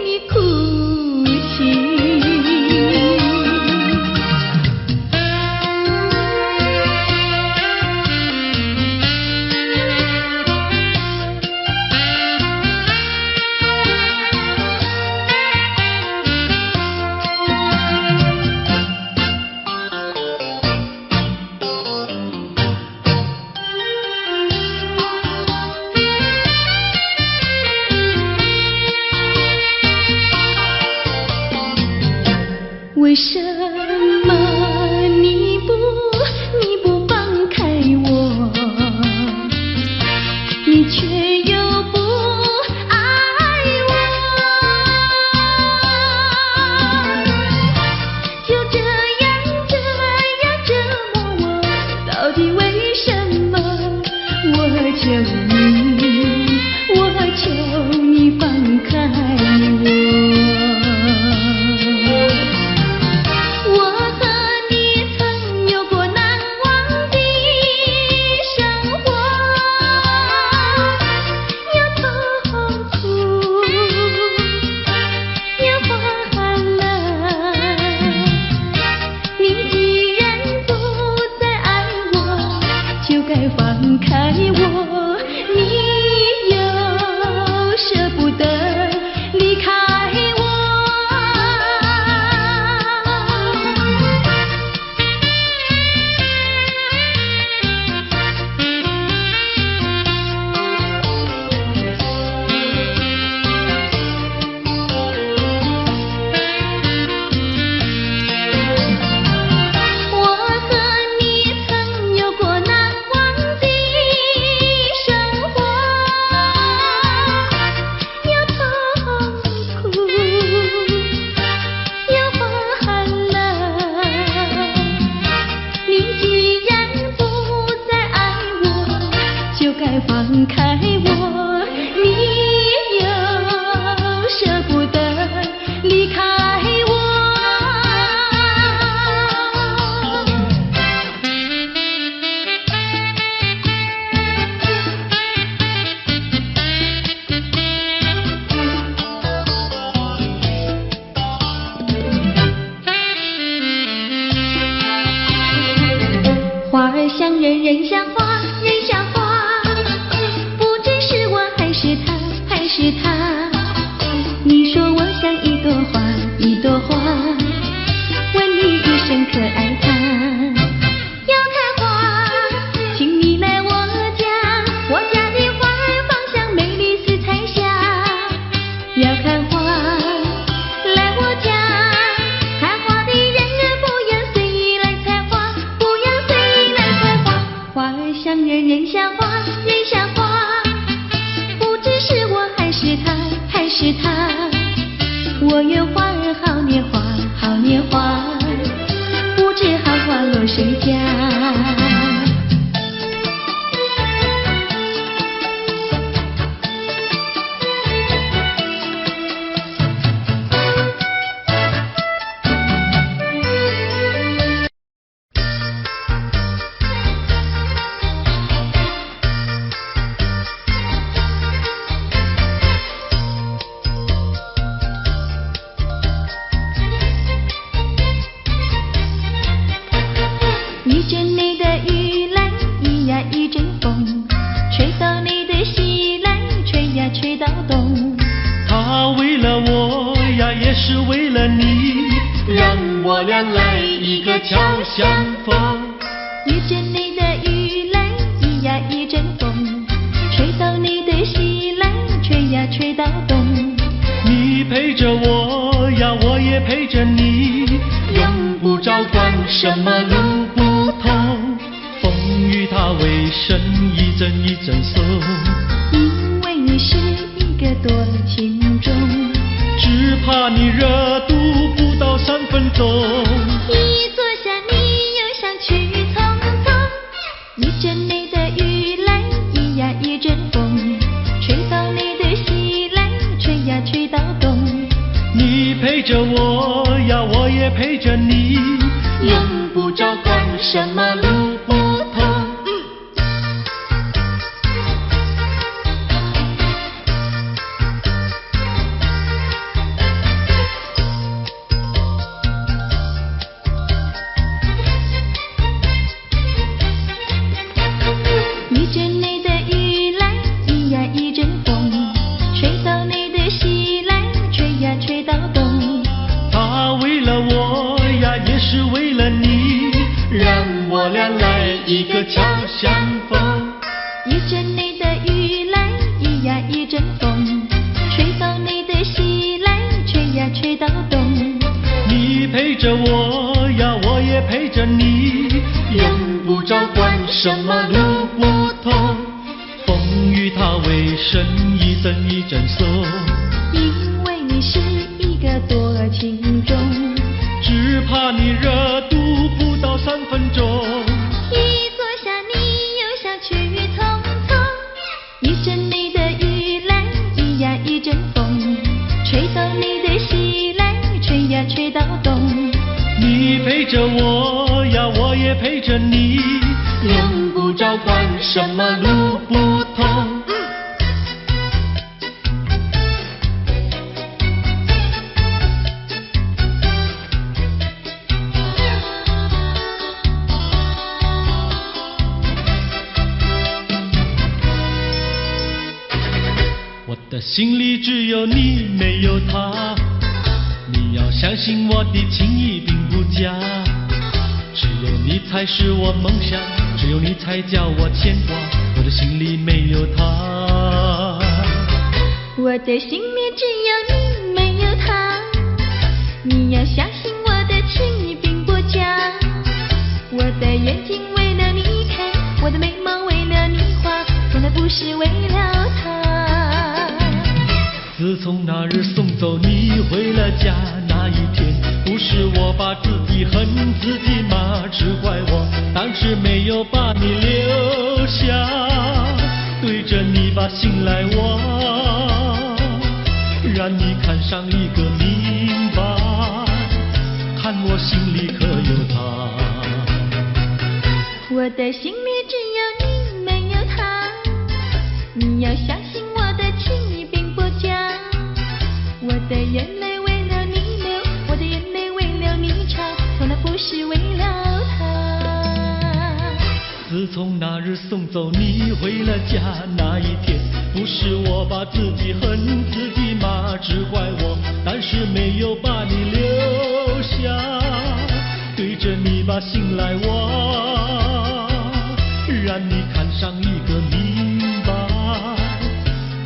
你哭泣。为什么你不放开我，你却又不爱我？就这样折磨我，到底为什么？我求你放开我。放开我，你又舍不得离开我。我和你曾有过难忘的生活，有痛苦，有花寒冷。你既然不再爱我，就该放开我，你又舍不得离开我。花儿像人，人像花，人像花，不知是我还是他，还是他。你说我像一朵花，一朵花，问你一声可爱它。要看花，请你来我家，我家的花儿放向美丽四彩下。要看花，来我家，看花的人儿不要随意来采花，不要随意来采花。花儿像人，人像花，人像花，不知是我还是他，还是他。我愿花儿好年华，好年华，不知好花落谁家。一阵你的雨来，一呀一阵风，吹到你的西来，吹呀吹到东。他为了我呀，也是为了你，让我俩来一个交相逢。一阵你的雨来，一呀一阵风，吹到你的西来，吹呀吹到东。你陪着我呀，我也陪着你，用不着管什么路不同。风雨它为身一阵一阵送，因为你是一个多情种，只怕你热度不到3分钟。一坐下你又想去匆匆。一阵你的雨来，一呀一阵风，吹到你的西来，吹呀吹到东。你陪着我呀，我也陪着你，用不着管什么路不同。我俩来一个巧相逢。一阵你的雨来，一呀一阵风，吹到你的西来，吹呀吹到东。你陪着我呀，我也陪着你，用不着管什么路不同。风雨它为什一阵一阵松？因为你是一个多情种，只怕你热度不到3分钟。一坐下你又想去匆匆。一阵你的雨来，一呀一阵风，吹到你的西来，吹呀吹到东。你陪着我呀，我也陪着你，用不着管什么路不同。我的心里只有你，没有他。你要相信我的情谊并不假，只有你才是我梦想，只有你才叫我牵挂。我的心里没有他，我的心里只有你，没有他。你要相信我的情谊并不假，我的眼睛为了你开，我的眉毛为了你画，从来不是为了他。自从那日送走你回了家那一天，不是我把自己恨自己吗？只怪我当时没有把你留下，对着你把心来挖，让你看上一个明白，看我心里可有他。我的心里只有你，没有他。你要相信我的情谊并不假，我的眼泪为了你流，我的眼泪为了你擦，从来不是为了他。自从那日送走你回了家那一天，不是我把自己恨自己吗？只怪我当时没有把你留下，对着你把心来挖，让你看上一个明白，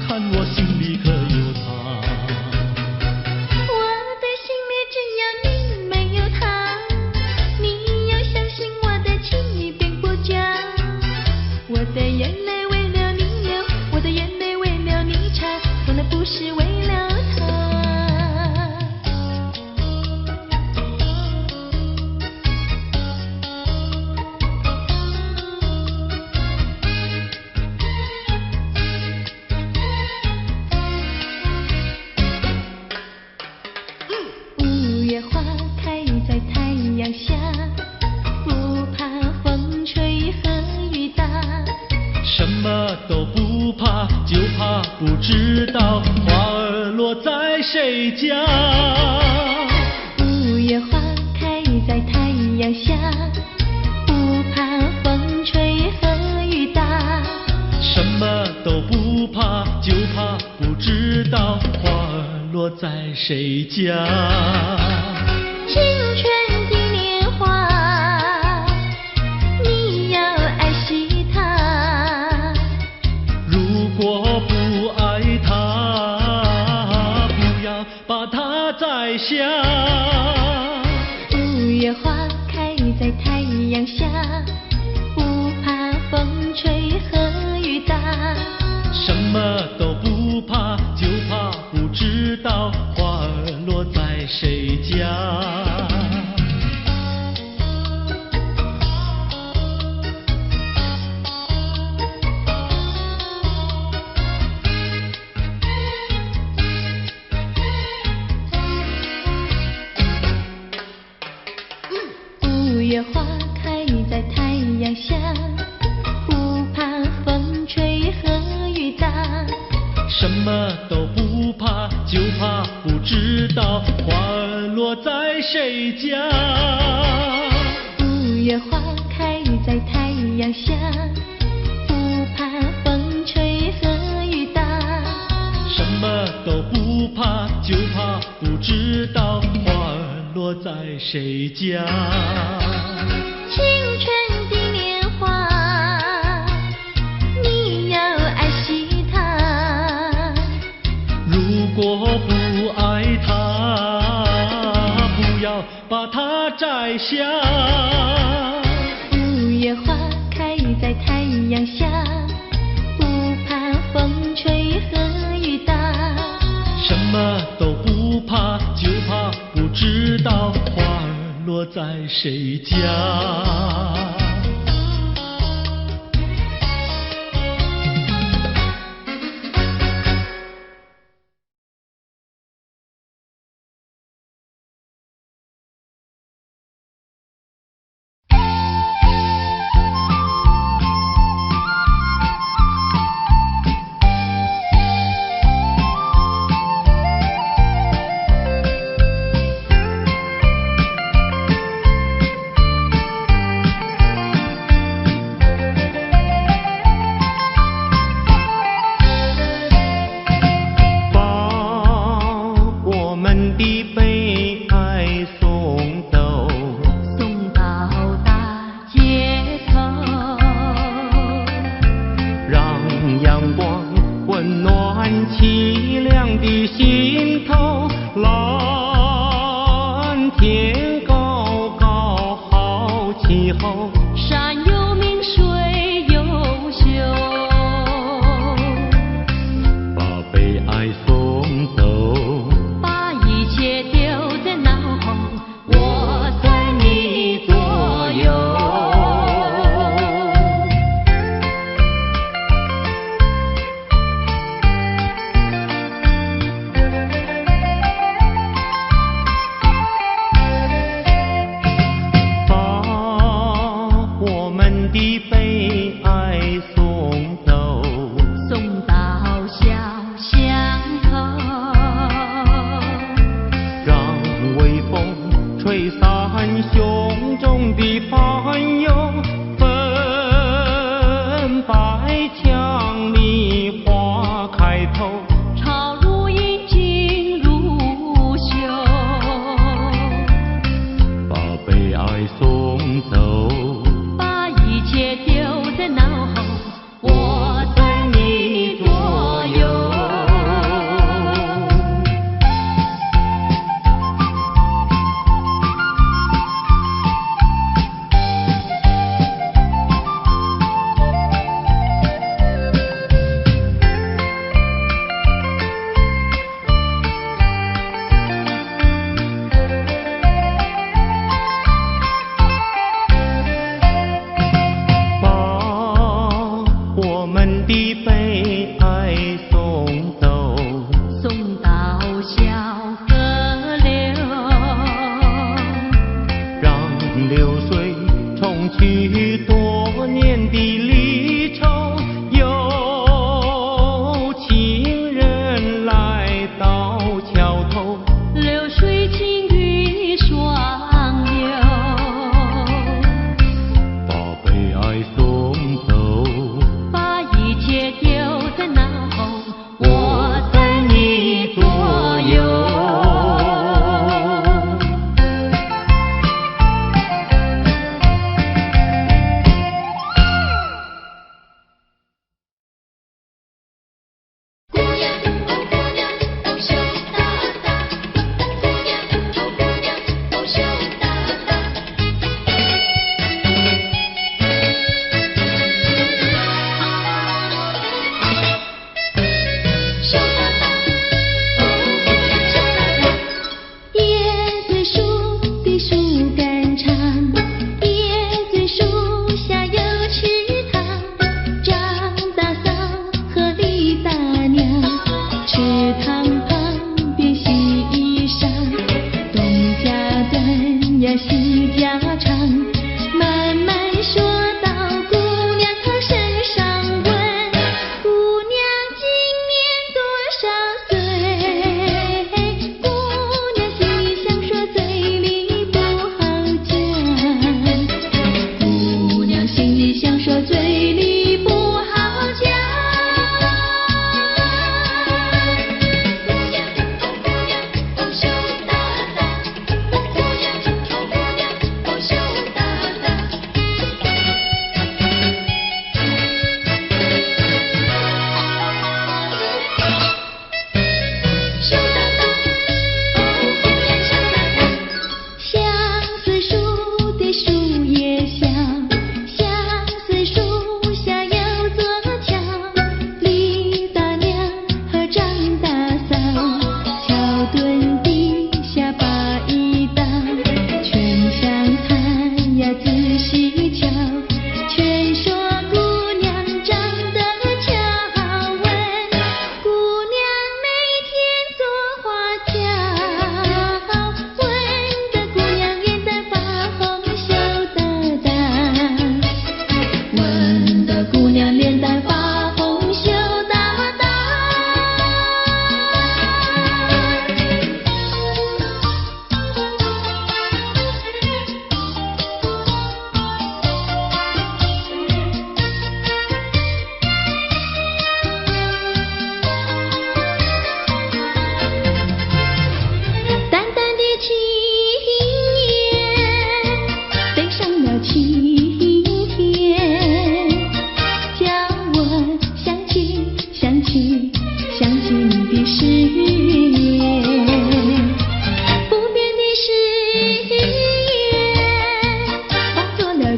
看我心里可有他。我的心里只有你，没有他。你要相信我的情谊并不假，我的眼泪为了你流，我的眼泪为了你擦，从来不是为了他。五月花开在太阳下，不怕风吹和雨打。什么都不怕，就怕不知道花儿落在谁家。五月花开在太阳下，不怕风吹和雨打。什么都不怕，就怕不知道花儿落在谁家。青春的年华，你要爱惜它。如果不爱它，不要把它摘下。五月花开在太阳下，不怕风吹和雨打。什么都不怕，就怕不知道花儿落在谁家。五月花开在太阳下，不怕风吹和雨打。什么都不怕，就怕不知道花儿落在谁家。五月花开在太阳下，不怕风吹和雨打。什么都不怕，就怕不知道花儿落在谁家。青春下。五月花开在太阳下，不怕风吹和雨打。什么都不怕，就怕不知道花儿落在谁家。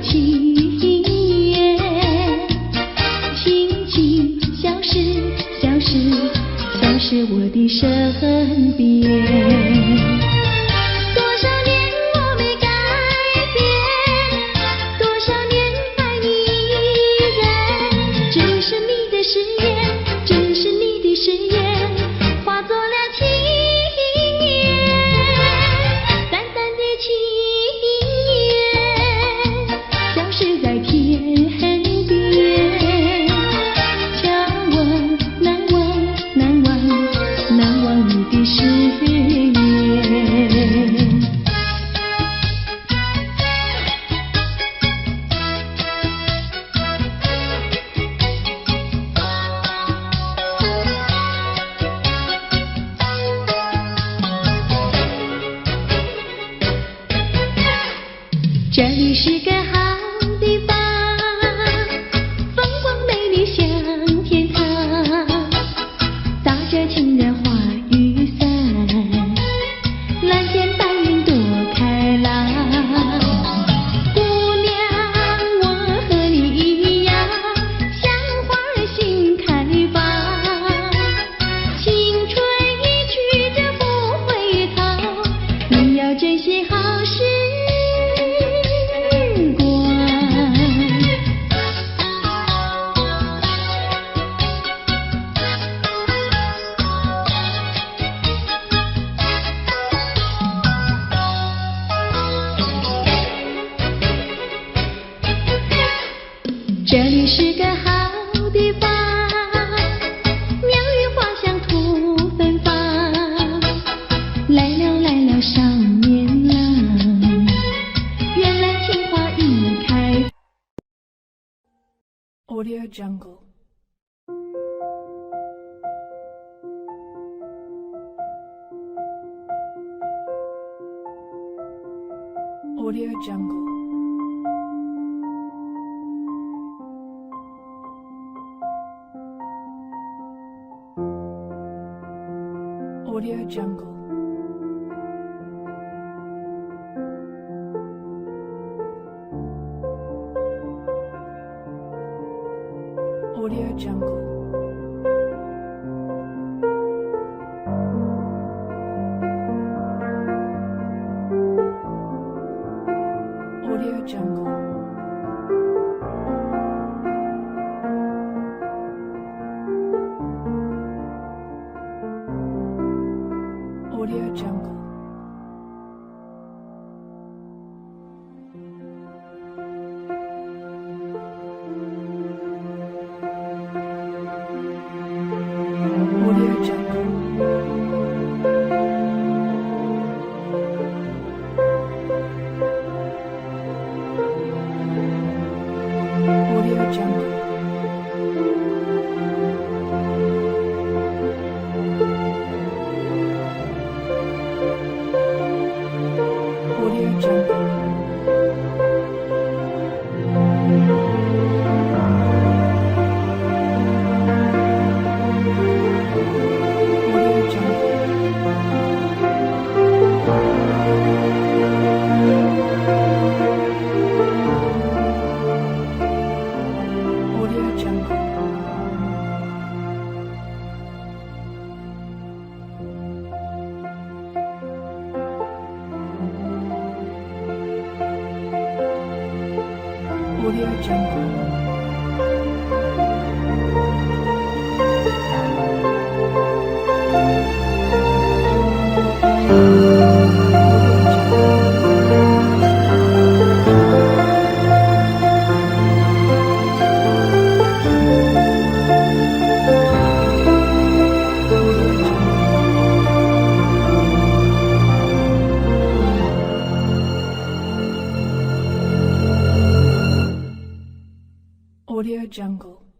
情缘，轻轻消失，消失，消失我的身边。多少年我没改变，多少年爱你依然，只是你的誓言，只是你的誓言，化作了情缘，淡淡的情缘，消失在天边。眺望，难忘，难忘，难忘你的誓言。这里是个好地方，风光美丽像天堂，打着情人花雨伞，蓝天白云多开朗。姑娘，我和你一样，像花儿心开放，青春一去就不回头，你要珍惜好时这里是个好地方，鸟语花香吐芬芳，来了来了少年郎，原来情花已开。Audio Jungle. Audio Jungle. Audio Jungle. Audio Jungle. Audio Jungle. Audio Jungle. Audio Jungle. Audio Jungle. Audio Jungle. Audio Jungle. Audio Jungle. Audio Jungle. Audio Jungle.